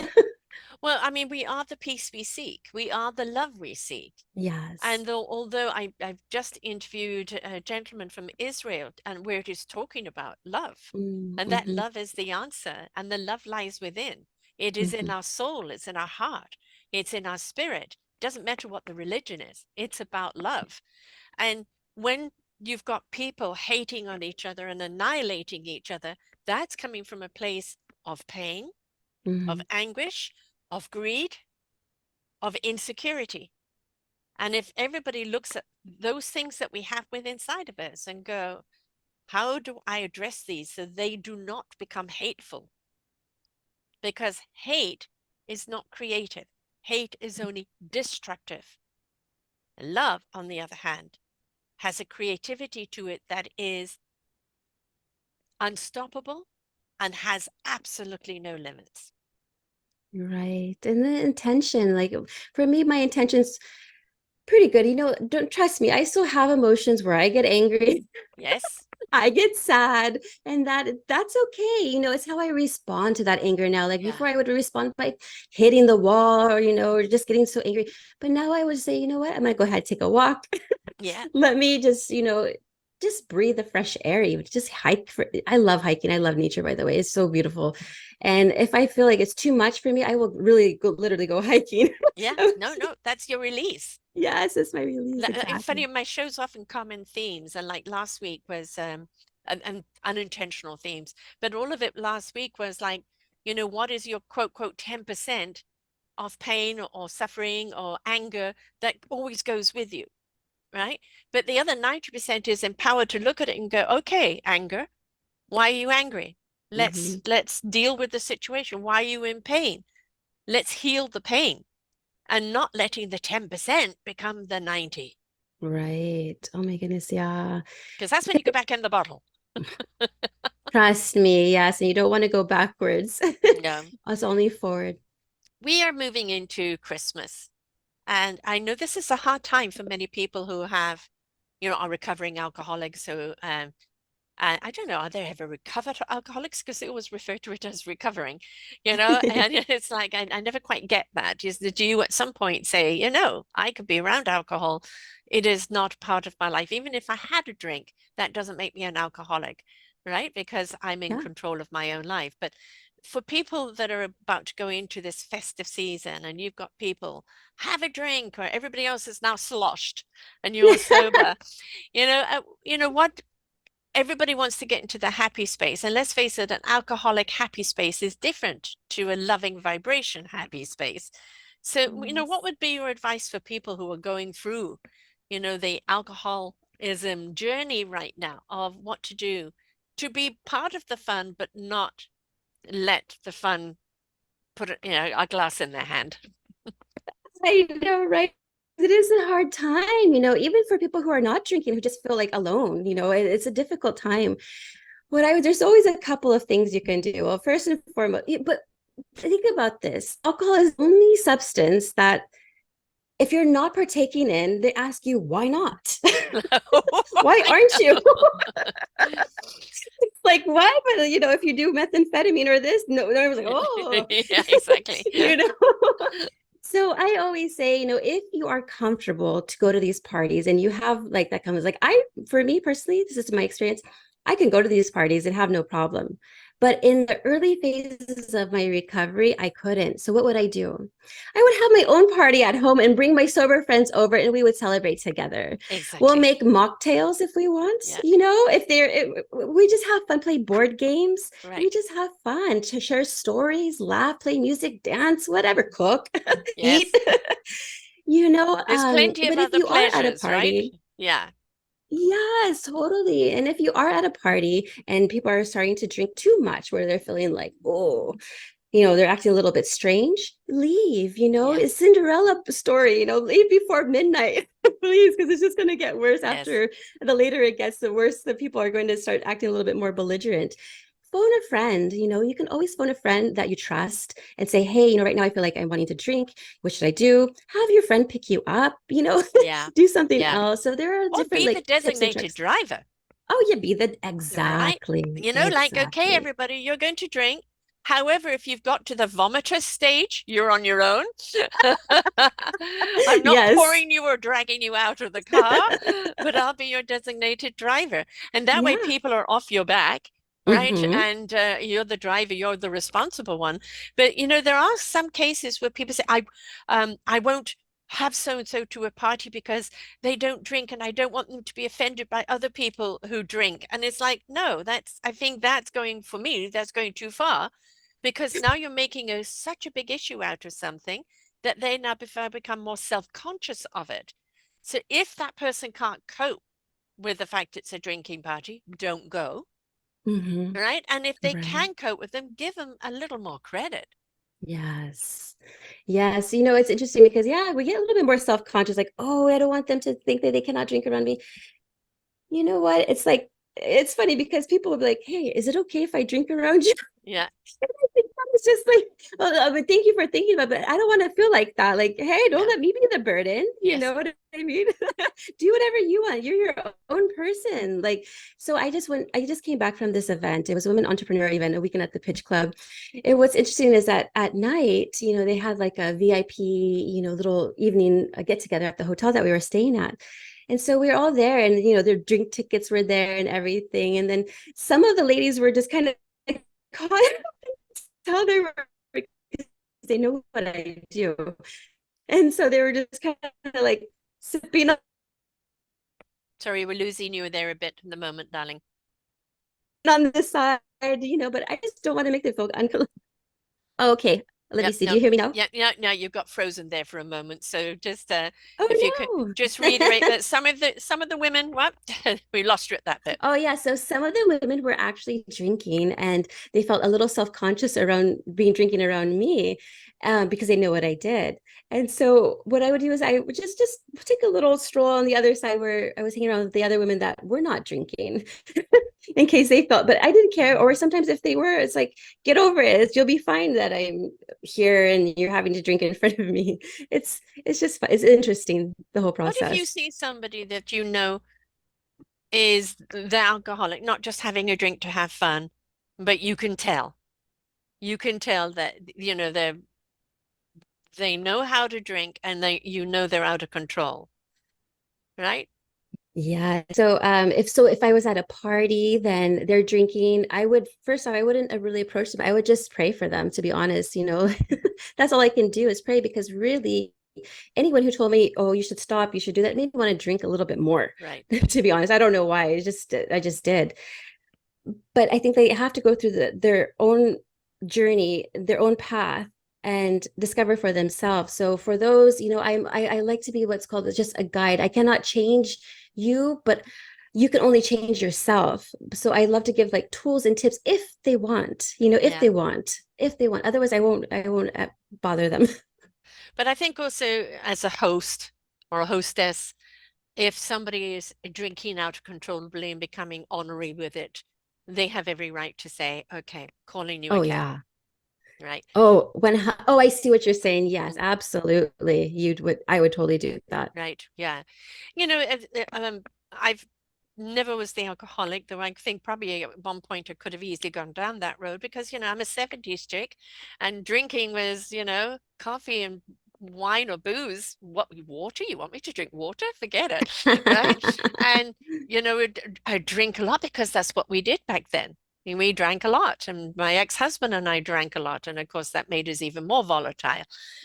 Well, I mean, we are the peace we seek. We are the love we seek. Yes. And although I've just interviewed a gentleman from Israel, and where it is talking about love, and that Mm-hmm. love is the answer, and the love lies within. It is in Mm-hmm. our soul, it's in our heart, it's in our spirit. It doesn't matter what the religion is, it's about love. And when you've got people hating on each other and annihilating each other, that's coming from a place of pain, of Mm-hmm. anguish, of greed, of insecurity. And if everybody looks at those things that we have within inside of us and go, how do I address these so they do not become hateful? Because hate is not creative, hate is only destructive. Love, on the other hand, has a creativity to it that is unstoppable and has absolutely no limits. Right. And the intention, like for me, my intention's pretty good. Don't trust me. I still have emotions where I get angry. Yes. I get sad, and that's okay. It's how I respond to that anger now. Like Yeah. before I would respond by hitting the wall or just getting so angry. But now I would say, you know what? I'm gonna go ahead and take a walk. Yeah. Let me just just breathe the fresh air. You would just hike I love hiking. I love nature, by the way. It's so beautiful. And if I feel like it's too much for me, I will really go literally go hiking. Yeah. No, no, that's your release. Yes, it's my release. It's funny, Exactly. my shows often common themes, and like last week was and unintentional themes, but all of it last week was like, what is your quote quote 10% of pain or suffering or anger that always goes with you, right? But the other 90% is empowered to look at it and go, okay, anger, why are you angry? Let's Hmm. let's deal with the situation. Why are you in pain? Let's heal the pain and not letting the 10% become the 90. Right. Oh my goodness. Yeah. Because that's when you go back in the bottle. Trust me. Yes. And you don't want to go backwards. No. It's only forward. We are moving into Christmas. And I know this is a hard time for many people who have, are recovering alcoholics. So I don't know, are there ever recovered alcoholics? Because they always refer to it as recovering, and it's like I never quite get that. Do you at some point say, I could be around alcohol. It is not part of my life. Even if I had a drink, that doesn't make me an alcoholic, right? Because I'm in Yeah. control of my own life. But for people that are about to go into this festive season and you've got people have a drink or everybody else is now sloshed and you're sober, what everybody wants to get into the happy space. And let's face it, an alcoholic happy space is different to a loving vibration happy space. So, what Yes. would be your advice for people who are going through, the alcoholism journey right now of what to do to be part of the fun, but not let the fun put a glass in their hand? I know, right? It is a hard time, even for people who are not drinking, who just feel like alone, it's a difficult time. There's always a couple of things you can do. Well, first and foremost, but think about this. Alcohol is the only substance that if you're not partaking in, they ask you, why not? Why I aren't you? know. Like, what? But, if you do methamphetamine or this, no, everyone's like, oh, Yeah, exactly. you know? So I always say, if you are comfortable to go to these parties and you have like that comes like for me personally, this is my experience, I can go to these parties and have no problem. But in the early phases of my recovery, I couldn't. So what would I do? I would have my own party at home and bring my sober friends over and we would celebrate together. We'll Exactly. make mocktails if we want, Yeah, we just have fun, play board games. We right. just have fun to share stories, laugh, play music, dance, whatever, cook, eat. Yes. There's plenty of But if other you are at a pleasures, right? party, Yeah. yes, totally. And if you are at a party and people are starting to drink too much, where they're feeling like, oh, they're acting a little bit strange, leave, Yeah. it's Cinderella story, leave before midnight, please, because it's just going to get worse Yes. after the later it gets, the worse the people are going to start acting a little bit more belligerent. Phone a friend, you can always phone a friend that you trust and say, hey, right now I feel like I'm wanting to drink. What should I do? Have your friend pick you up, Yeah. do something Yeah. else. So there are Or different be the like tips and designated tricks. driver, Oh, yeah, be the right? exactly, Like, okay, exactly. everybody, you're going to drink. However, if you've got to the vomitous stage, you're on your own. I'm not Yes. pouring you or dragging you out of the car, but I'll be your designated driver. And that way, Yeah. people are off your back, right? Hmm. And you're the driver, you're the responsible one. But there are some cases where people say, I won't have so and so to a party because they don't drink and I don't want them to be offended by other people who drink. And it's like, no, I think that's going for me, that's going too far because now you're making such a big issue out of something that they now become more self-conscious of it. So if that person can't cope with the fact it's a drinking party, don't go, Hmm. right? And if they Right. can cope with them, give them a little more credit. Yes. Yes. It's interesting because, yeah, we get a little bit more self-conscious, like, oh, I don't want them to think that they cannot drink around me. You know what? It's like, it's funny because people will be like, hey, is it okay if I drink around you? Yeah, It's just like, oh, but thank you for thinking about it. But I don't want to feel like that. Like, hey, don't yeah, let me be the burden. You yes, know what I mean? Do whatever you want. You're your own person. Like, so I just came back from this event. It was a women entrepreneur event, a weekend at the Pitch Club. And what's interesting is that at night, they had like a VIP, little evening get together at the hotel that we were staying at. And so we were all there, and their drink tickets were there and everything. And then some of the ladies were just kind of caught tell they were because they know what I do. And so they were just kind of like sipping Sorry, we're losing you there a bit in the moment, darling. on the side, but I just don't want to make them feel uncomfortable. Oh, okay. Let me Yep, see. Do no, you hear me now? yeah, yeah, no, you got frozen there for a moment. So just if you could Oh just reiterate no. that some of the women, what? We lost you at that bit. Oh yeah, so some of the women were actually drinking, and they felt a little self-conscious around being drinking around me, because they know what I did. And so what I would do is I would just take a little stroll on the other side where I was hanging around with the other women that were not drinking, in case they felt, but I didn't care. Or sometimes if they were, it's like, get over it. You'll be fine that I'm here and you're having to drink in front of me. It's just fun. It's interesting, the whole What if you process. see somebody that you know is the alcoholic, not just having a drink to have fun, but you can tell that, they know how to drink and they're out of control, right? Yeah. So if I was at a party, then they're drinking, I would first off, I wouldn't really approach them. I would just pray for them, to be honest. That's all I can do is pray, because really anyone who told me, oh, you should stop, you should do that, made me want to drink a little bit more. Right. To be honest, I don't know why. I just did. But I think they have to go through their own journey, their own path, and discover for themselves. So for those, I like to be what's called just a guide. I cannot change you, but you can only change yourself. So I love to give like tools and tips if they want, Yeah. if they want. Otherwise, I won't bother them. But I think also as a host or a hostess, if somebody is drinking out uncontrollably and becoming ornery with it, they have every right to say, okay, calling you Oh again, yeah. right? Oh, I see what you're saying. Yes, Mm. absolutely. I would totally do that. Right. Yeah. I've never was the alcoholic, though I think probably at one point I could have easily gone down that road because, I'm a 70s chick and drinking was, coffee and wine or booze. What, water? You want me to drink water? Forget it. Right. And, I drink a lot because that's what we did back then. I mean, we drank a lot, and my ex-husband and I drank a lot, and of course that made us even more volatile,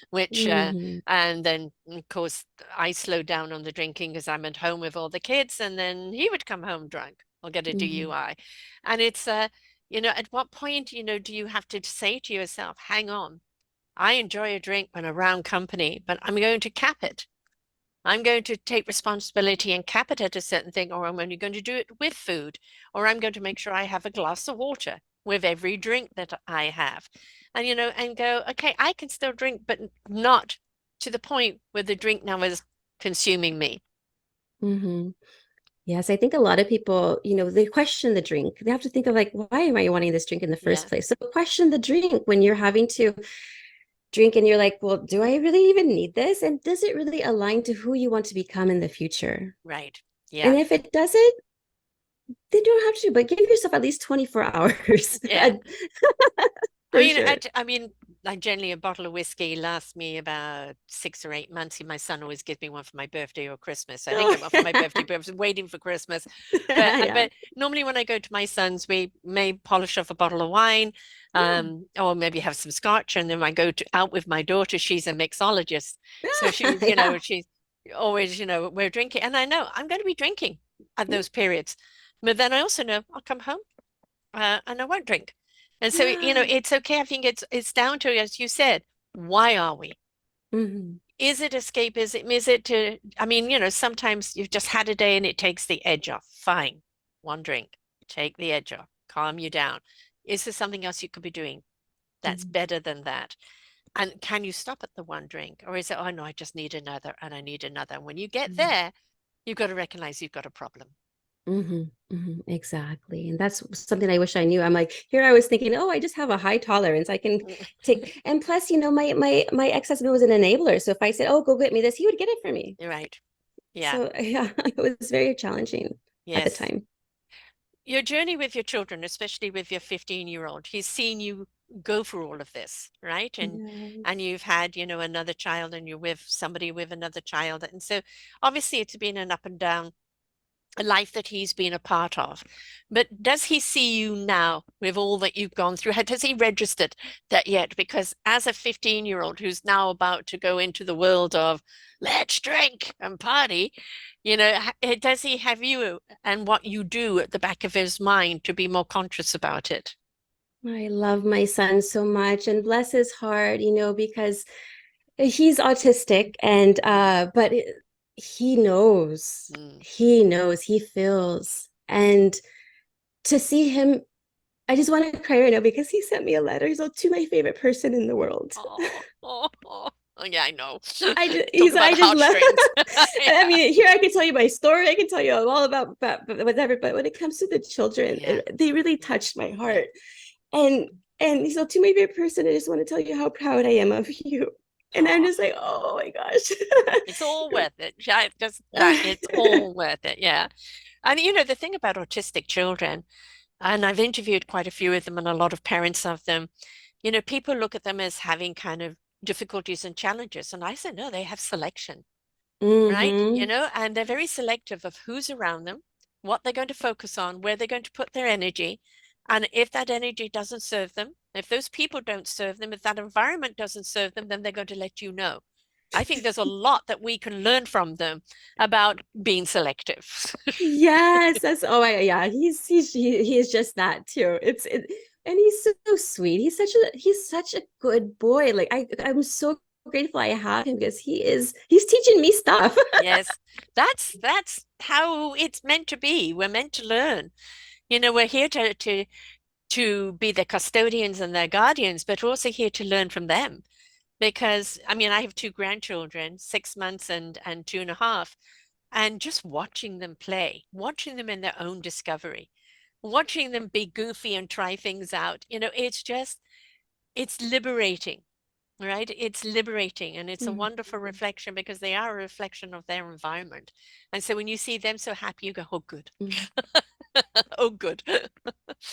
which Mhm. and then, of course, I slowed down on the drinking because I'm at home with all the kids, and then he would come home drunk or get a Mhm. DUI. And it's, at what point, do you have to say to yourself, hang on, I enjoy a drink when around company, but I'm going to cap it. I'm going to take responsibility and cap it at a certain thing, or I'm only going to do it with food, or I'm going to make sure I have a glass of water with every drink that I have. And, and go, okay, I can still drink, but not to the point where the drink now is consuming me. Mhm. Yes, I think a lot of people, they question the drink. They have to think of like, why am I wanting this drink in the first Yeah, place? So question the drink when you're having to drink and you're like, well, do I really even need this? And does it really align to who you want to become in the future? right. And Yeah, if it doesn't, then you don't have to, but give yourself at least 24 hours yeah. I for mean, sure. like generally a bottle of whiskey lasts me about 6 or 8 months. My son always gives me one for my birthday or Christmas. I didn't Oh, get one for my birthday, but I was waiting for Christmas. But yeah. normally when I go to my son's, we may polish off a bottle of wine, Yeah. or maybe have some scotch. And then I go out with my daughter. She's a mixologist, so she's, Yeah. she's always, we're drinking, and I know I'm going to be drinking at those periods. But then I also know I'll come home, and I won't drink. And so, Yeah. it's okay. I think it's down to, as you said, why are we? Mhm. Is it escapism? Is it to, I mean, sometimes you've just had a day and it takes the edge off. Fine. One drink, take the edge off, calm you down. Is there something else you could be doing that's Mhm. better than that? And can you stop at the one drink? Or is it, oh no, I just need another and I need another. And when you get Mhm. there, you've got to recognize you've got a problem. Exactly. And that's something I wish I knew. I'm like, here I was thinking, oh, I just have a high tolerance. I can take, and plus, my ex-husband was an enabler. So if I said, oh, go get me this, he would get it for me. You're right. Yeah. So yeah, it was very challenging at the Yes. time. Your journey with your children, especially with your 15-year-old, he's seen you. go through all of this, right? And Yes. you've had, another child, and you're with somebody with another child. And so obviously it's been an up and down, a life that he's been a part of. But does he see you now with all that you've gone through? Has he registered that yet? Because as a 15-year-old who's now about to go into the world of let's drink and party, does he have you and what you do at the back of his mind to be more conscious about it? I love my son so much, and bless his heart, because he's autistic, and Mm, but he knows, mm. he feels. And to see him, I just want to cry right now because he sent me a letter. He's like, to my favorite person in the world. Oh, oh, oh. Oh, yeah, I know. Talk He's about I just love. heartstrings. I Yeah. mean, here I can tell you my story. I can tell you all about whatever. But when it comes to the children, Yeah. they really touched my Yeah. heart. And so to my favorite person, I just want to tell you how proud I am of you. And I'm Oh, just like, oh my gosh. it's all worth it. Yeah, just that it's all worth it. Yeah. And the thing about autistic children, and I've interviewed quite a few of them and a lot of parents of them, people look at them as having kind of difficulties and challenges. And I say, no, they have selection, right? Mm-hmm. And they're very selective of who's around them, what they're going to focus on, where they're going to put their energy. And if that energy doesn't serve them, if those people don't serve them, if that environment doesn't serve them, then they're going to let you know. I think there's a lot that we can learn from them about being selective. Yes, that's yeah. He is just that too. And he's so sweet. He's such a good boy. Like I'm so grateful I have him because he's teaching me stuff. Yes, that's how it's meant to be. We're meant to learn. We're here to be their custodians and their guardians, but also here to learn from them. Because I mean, I have two grandchildren, 6 months and 2.5, and just watching them play, watching them in their own discovery, watching them be goofy and try things out, it's liberating, right? It's liberating, and it's a Mhm. wonderful reflection because they are a reflection of their environment. And so when you see them so happy, you go, oh, good. Oh, good.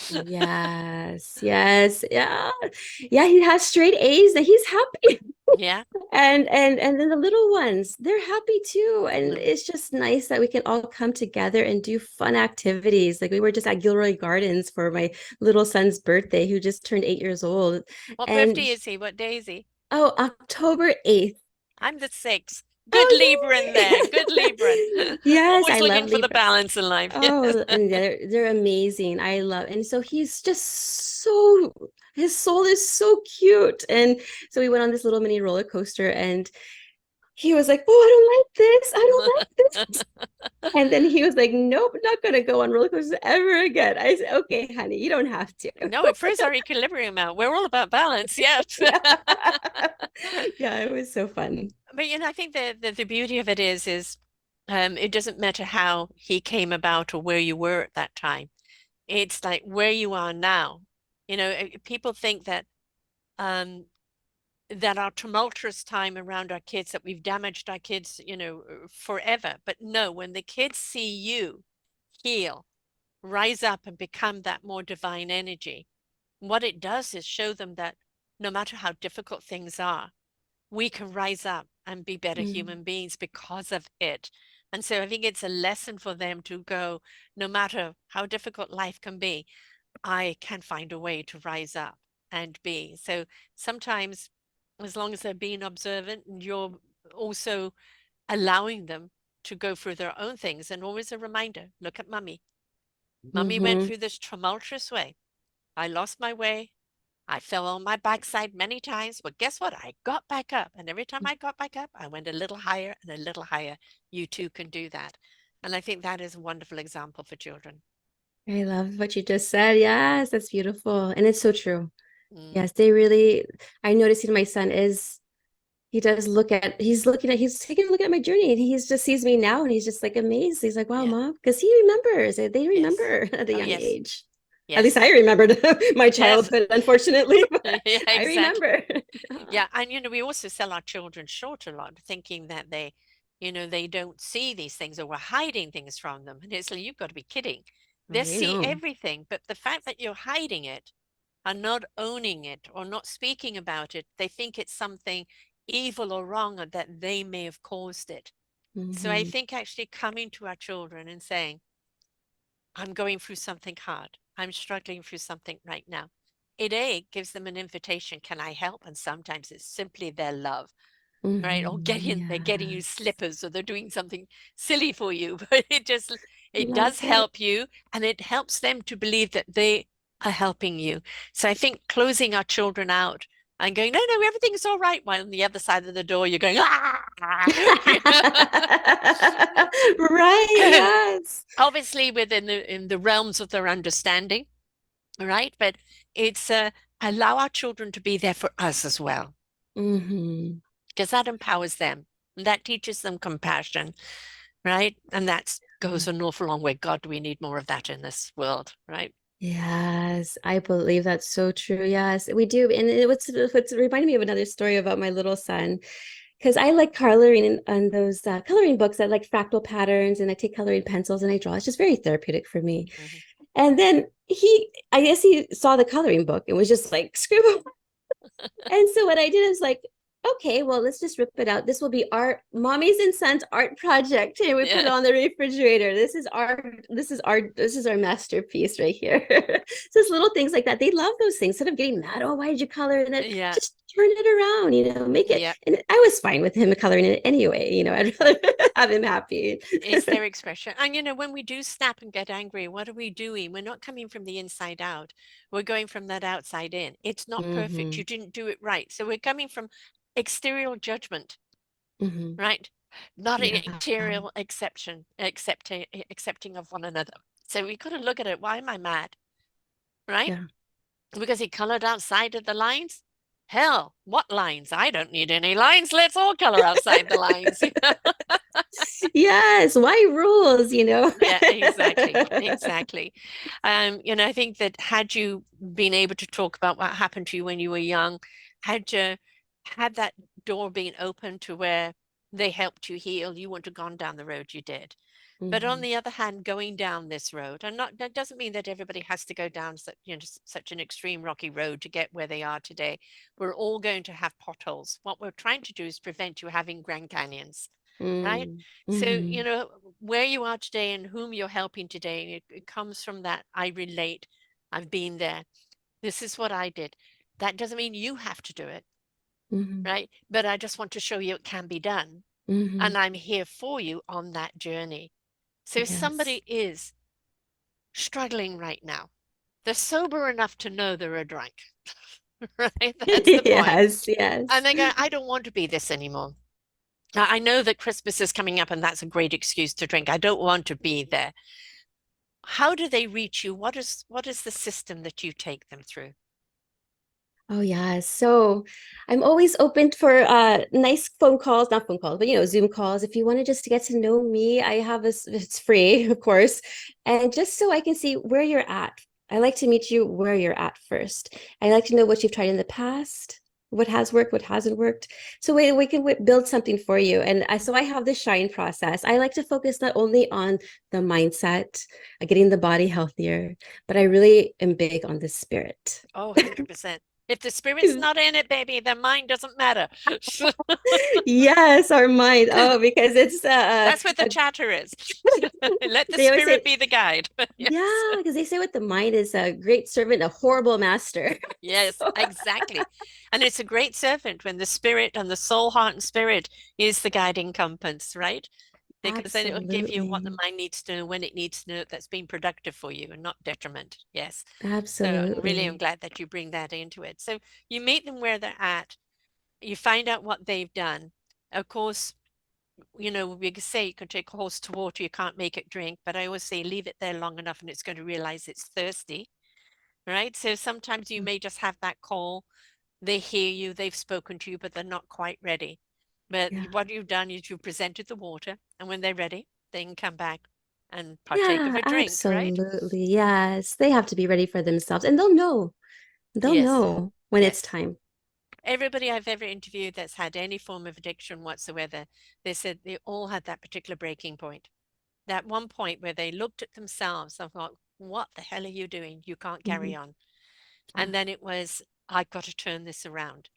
Yes, yes, yeah, yeah. He has straight A's that he's happy. Yeah. And then the little ones, they're happy too. And Mm. it's just nice that we can all come together and do fun activities. Like we were just at Gilroy Gardens for my little son's birthday, who just turned 8 years old. What And birthday is he? What day is he? oh, October 8th. I'm the 6th. Good Libra in there. Good Oh, Libra. yay. Yes, Always I love looking for the Libras. balance in life. Yes. Oh, and they're amazing. I love, and so he's just so, his soul is so cute. And so we went on this little mini roller coaster, and he was like, "Oh, I don't like this. I don't like this." And then he was like, "Nope, not gonna go on roller coasters ever again." I said, "Okay, honey, you don't have to." No, it throws our equilibrium out. We're all about balance. Yes. Yeah, yeah, it was so fun. But I think the beauty of it is it doesn't matter how he came about or where you were at that time. It's like where you are now. People think um that our tumultuous time around our kids, that we've damaged our kids, forever. But no, when the kids see you heal, rise up and become that more divine energy, what it does is show them that no matter how difficult things are, we can rise up and be better Mm, human beings because of it. And so I think it's a lesson for them to go, no matter how difficult life can be, I can find a way to rise up and be. So sometimes, as long as they're being observant and you're also allowing them to go through their own things, and always a reminder, look at mummy. Mummy went hmm. through this tumultuous way. I lost my way. I fell on my backside many times, but guess what? I got back up. And every time I got back up, I went a little higher and a little higher. You too can do that. And I think that is a wonderful example for children. I love what you just said. Yes, that's beautiful. And it's so true. Mm, Yes, they really, I noticed my son is, he does look at, he's taking a look at my journey, and he's just sees me now, and he's just like amazed. He's like, wow, yeah. mom, because he remembers, they Yes. remember at a Oh, young yes. age. At least I Yes. remembered my Yes. childhood, unfortunately, but Yeah, I exactly. remember. Yeah. And, we also sell our children short a lot, thinking that they don't see these things, or we're hiding things from them. And it's like, you've got to be kidding. Oh, They they see know. everything. But the fact that you're hiding it, are not owning it or not speaking about it, they think it's something evil or wrong or that they may have caused it. So I Mm-hmm. think actually coming to our children and saying, I'm going through something hard. I'm struggling through something right now. It gives them an invitation. Can I help? And sometimes it's simply their love, right? Or Mm-hmm. they're getting you Yes. slippers, or they're doing something silly for you. But it Love does it. help you, and it helps them to believe that they are helping you. So I think closing our children out and going, no, no, everything's all right. While on the other side of the door, you're going, ah, Right, yes. obviously within the realms of their understanding, right? But it's allow our children to be there for us as well, Mm-hmm. because that empowers them. And that teaches them compassion, right? And that goes an awful long way. God, do we need more of that in this world, right? Yes, I believe that's so true. Yes, we do. And what's reminding me of another story about my little son, because I like coloring on those coloring books that like fractal patterns, and I take coloring pencils and I draw. It's just very therapeutic for me. Mhm. And then I guess he saw the coloring book and was just like, scribble. And so what I did is like, okay, well, let's just rip it out. This will be our mommy's and son's art project. And we put it Yeah, on the refrigerator. This is our masterpiece right here. So it's little things like that. They love those things. Instead of getting mad, oh, why did you color? And then yeah, just turn it around, make it. yeah. And I was fine with him coloring it anyway. I'd rather have him happy. It's their expression. And when we do snap and get angry, what are we doing? We're not coming from the inside out. We're going from that outside in. It's not perfect. Hmm. You didn't do it right. So we're coming from exterior judgment, Hmm. right? Not an Yeah. interior accepting of one another. So we got to look at it. Why am I mad? Right? Yeah. Because he colored outside of the lines. Hell, what lines? I don't need any lines. Let's all color outside the lines. Yes. Why rules? Yeah, exactly. Exactly. I think that had you been able to talk about what happened to you when you were young, had that door been open to where they helped you heal, you wouldn't have gone down the road you did. But on Hmm. the other hand, going down this road, and not that doesn't mean that everybody has to go down such an extreme rocky road to get where they are today. We're all going to have potholes. What we're trying to do is prevent you having Grand Canyons, right? Mm. So, Hmm. where you are today and whom you're helping today, it comes from that I relate. I've been there. This is what I did. That doesn't mean you have to do it, Hmm. right? But I just want to show you it can be done. Hmm. And I'm here for you on that journey. So if Yes. somebody is struggling right now, they're sober enough to know they're a drunk, right? That's the point. Yes, And yes. they go, I don't want to be this anymore. I know that Christmas is coming up and that's a great excuse to drink. I don't want to be there. How do they reach you? What is the system that you take them through? Oh yeah. So I'm always open for nice phone calls, not phone calls, but Zoom calls. If you want to just get to know me, I have this, it's free, of course. And just so I can see where you're at. I like to meet you where you're at first. I like to know what you've tried in the past, what has worked, what hasn't worked. So we can build something for you. And so I have the shine process. I like to focus not only on the mindset, getting the body healthier, but I really am big on the spirit. Oh, 100%. If the spirit's not in it, baby, the mind doesn't matter. Yes, our mind. Oh, because it's That's what the chatter is. Let the they always spirit say, be the guide. Yes. yeah, because they say what the mind is a great servant, a horrible master. Yes, So, exactly. And it's a great servant when the spirit and the soul, heart, and spirit is the guiding compass, right? Because then it will give you what the absolutely. mind needs to know when it needs to know that's been productive for you and not detriment. Yes. So I really am Absolutely. glad that you bring that into it. So you meet them where they're at, you find out what they've done. Of course, we could say you can take a horse to water, you can't make it drink, but I always say leave it there long enough and it's going to realize it's thirsty, right? So sometimes you may just have that call, they hear you, they've spoken to you, but they're not quite ready. But Yeah. what you've done is you've presented the water, and when they're ready, they can come back and partake of Yeah, a drink, right? absolutely. Yes. They have to be ready for themselves and they'll know. They'll Yes, know when it's yes. time. Everybody I've ever interviewed that's had any form of addiction whatsoever, they said they all had that particular breaking point. That one point where they looked at themselves and thought, what the hell are you doing? You can't carry Mhm. on. And then it was, I've got to turn this around.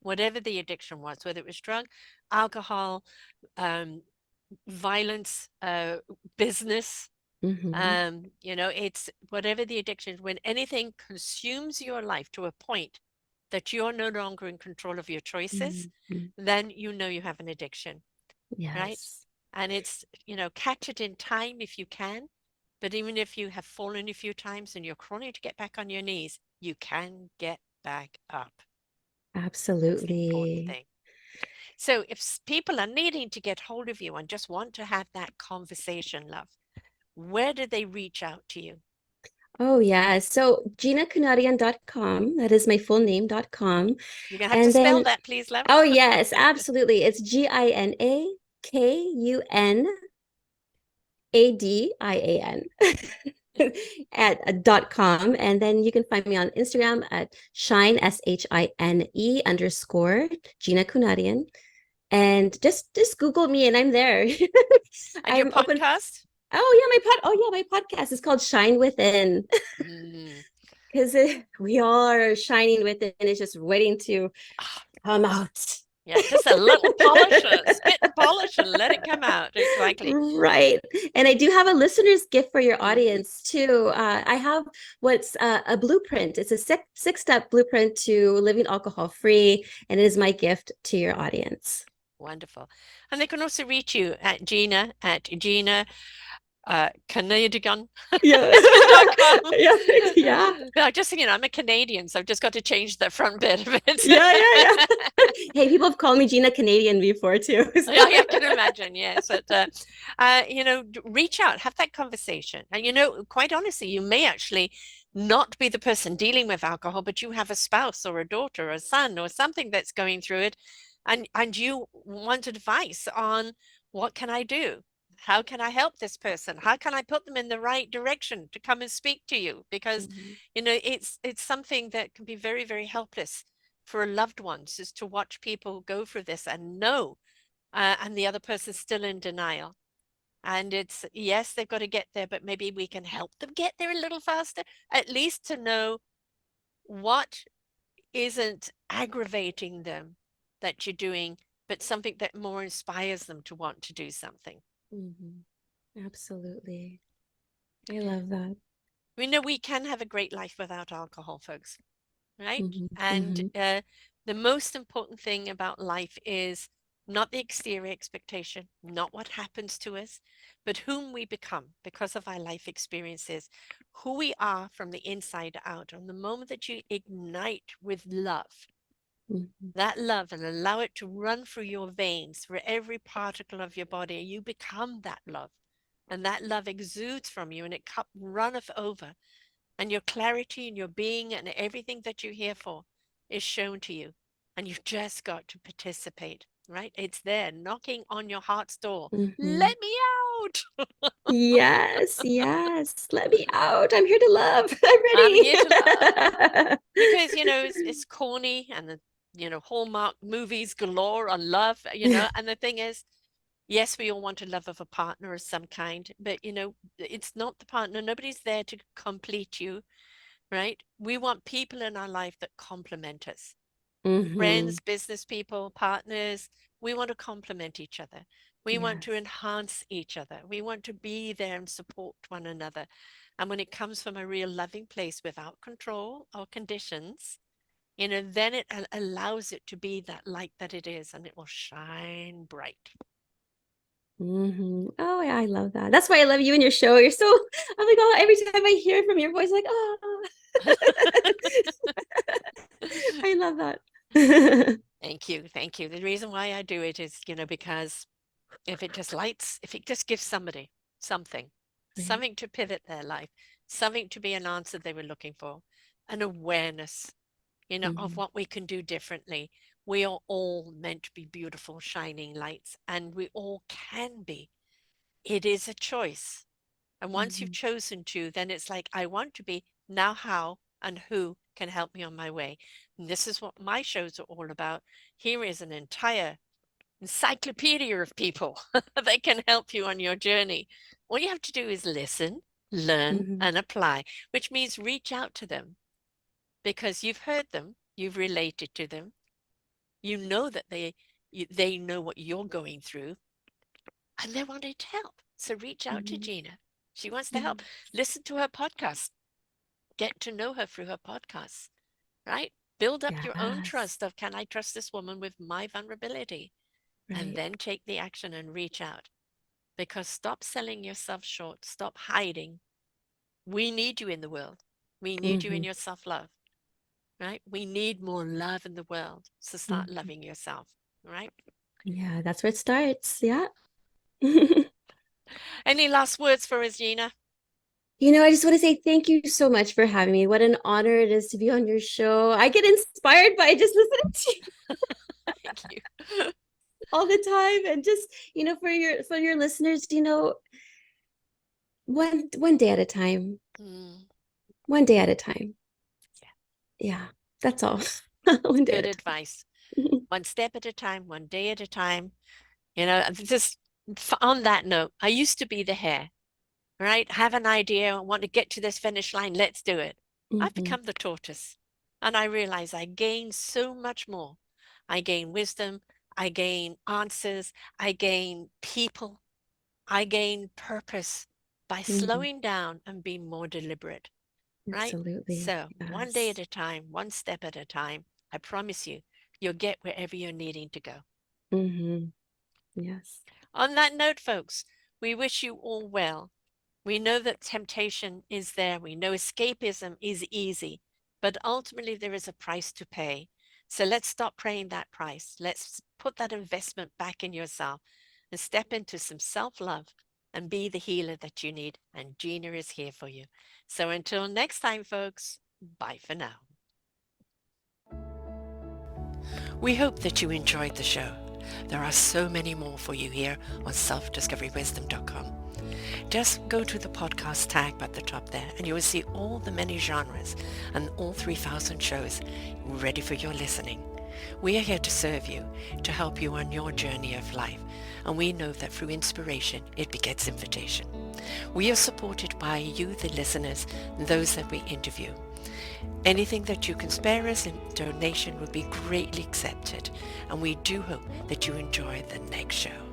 Whatever the addiction was, whether it was drug, alcohol, um, violence, business, Mm-hmm. it's whatever the addiction is, when anything consumes your life to a point that you're no longer in control of your choices, Mm-hmm. then you know you have an addiction, right? Yes, And it's, catch it in time if you can. But even if you have fallen a few times and you're crawling to get back on your knees, you can get back up. That's the important absolutely. thing. So if people are needing to get hold of you and just want to have that conversation, love, where do they reach out to you? Oh, yeah. So GinaKunadian.com, that is my full name.com. You're going to have to And spell then, that, please, love. oh, yes, absolutely. It's GinaKunadian at .com. And then you can find me on Instagram at shine, SHINE _ Gina Kunadian. And just Google me and I'm there. And your I'm open. podcast? Oh yeah, my podcast is called Shine Within Mm. because we all are shining within. It's just waiting to Ah, come out. yeah, just a little polish, spit and polish, and let it come out. Exactly. Right. And I do have a listener's gift for your Mm. audience too. I have what's a blueprint. It's a six-step blueprint to living alcohol free, and it is my gift to your audience. Wonderful. And they can also reach you at Gina Kunadian Yeah. dot com. Yeah. Yeah. No, just thinking, I'm a Canadian, so I've just got to change the front bit of it. Yeah. Yeah. Yeah. Hey, people have called me Gina Canadian before too. So. Yeah, I can imagine. Yes, but reach out, have that conversation, and quite honestly, you may actually not be the person dealing with alcohol, but you have a spouse or a daughter or a son or something that's going through it, and you want advice on what can I do? How can I help this person? How can I put them in the right direction to come and speak to you? Because Mhm. it's something that can be very, very helpless for loved ones, is to watch people go through this and know and the other person's still in denial. And it's, yes, they've got to get there, but maybe we can help them get there a little faster, at least to know what isn't aggravating them that you're doing, but something that more inspires them to want to do something. Mhm. Absolutely. I love that. We know we can have a great life without alcohol, folks, right? Mhm. And Mhm. the most important thing about life is not the exterior expectation, not what happens to us, but whom we become because of our life experiences, who we are from the inside out. And the moment that you ignite with love, Mhm. that love, and allow it to run through your veins, through every particle of your body, you become that love. And that love exudes from you and it runneth over, and your clarity and your being and everything that you're here for is shown to you. And you've just got to participate, right? It's there knocking on your heart's door. Mhm. Let me out. Yes, yes. Let me out. I'm here to love. I'm I'm here to love. ready. Because, it's corny, and Hallmark movies galore on love, and the thing is, yes, we all want a love of a partner of some kind, but, it's not the partner. Nobody's there to complete you, right? We want people in our life that complement us. Hmm. Friends, business people, partners. We want to complement each other. We want to Yes. enhance each other. We want to be there and support one another. And when it comes from a real loving place without control or conditions, then it allows it to be that light that it is, and it will shine bright. Oh, yeah, I love that. That's why I love you and your show. You're so, I'm like, oh, every time I hear from your voice, like, oh, I love that. Thank you. Thank you. The reason why I do it is, because if it just gives somebody something, Right. something to pivot their life, something to be an answer they were looking for, an awareness, of Mhm. what we can do differently. We are all meant to be beautiful, shining lights, and we all can be. It is a choice. And once you've Mhm. chosen to, then it's like, I want to be. Now, how and who can help me on my way? And this is what my shows are all about. Here is an entire encyclopedia of people that can help you on your journey. All you have to do is listen, learn, Mhm. and apply, which means reach out to them. because you've heard them, you've related to them, you know that they know what you're going through, and they wanted to help. So reach out to Mhm. Gina. She wants to help. Mhm. Listen to her podcast. Get to know her through her podcast, right? Build up your own Yes. trust of, can I trust this woman with my vulnerability? And Right. then take the action and reach out. Because stop selling yourself short. Stop hiding. We need you in the world. We need you in Hmm. your self-love, right? We need more love in the world. So start Hmm. loving yourself, right? Yeah, that's where it starts. Yeah. You Any last words for us, Gina? know, I just want to say thank you so much for having me. What an honor it is to be on your show. I get inspired by just listening to you Thank you. all the time. And just, for your listeners, one day at a time. Mm, One day at a time. yeah, Yeah, that's all. it's One day at good a time. advice. One step at a time, one day at a time. Just on that note, I used to be the hare, right? Have an idea, I want to get to this finish line, let's do it. I've Hmm. become the tortoise, and I realize I gain so much more. I gain wisdom, I gain answers, I gain people, I gain purpose by Hmm. slowing down and being more deliberate, right? Absolutely. So, one day at Yes. a time, one step at a time, I promise you, you'll get wherever you're needing to go. Hmm. Yes. On that note, folks, we wish you all well. We know that temptation is there. We know escapism is easy, but ultimately there is a price to pay. So let's stop paying that price. Let's put that investment back in yourself and step into some self love and be the healer that you need. And Gina is here for you. So until next time, folks, bye for now. We hope that you enjoyed the show. There are so many more for you here on selfdiscoverywisdom.com. Just go to the podcast tab at the top there and you will see all the many genres and all 3,000 shows ready for your listening. We are here to serve you, to help you on your journey of life, and we know that through inspiration it begets invitation. We are supported by you, the listeners, and those that we interview. Anything that you can spare us in donation would be greatly accepted, and we do hope that you enjoy the next show.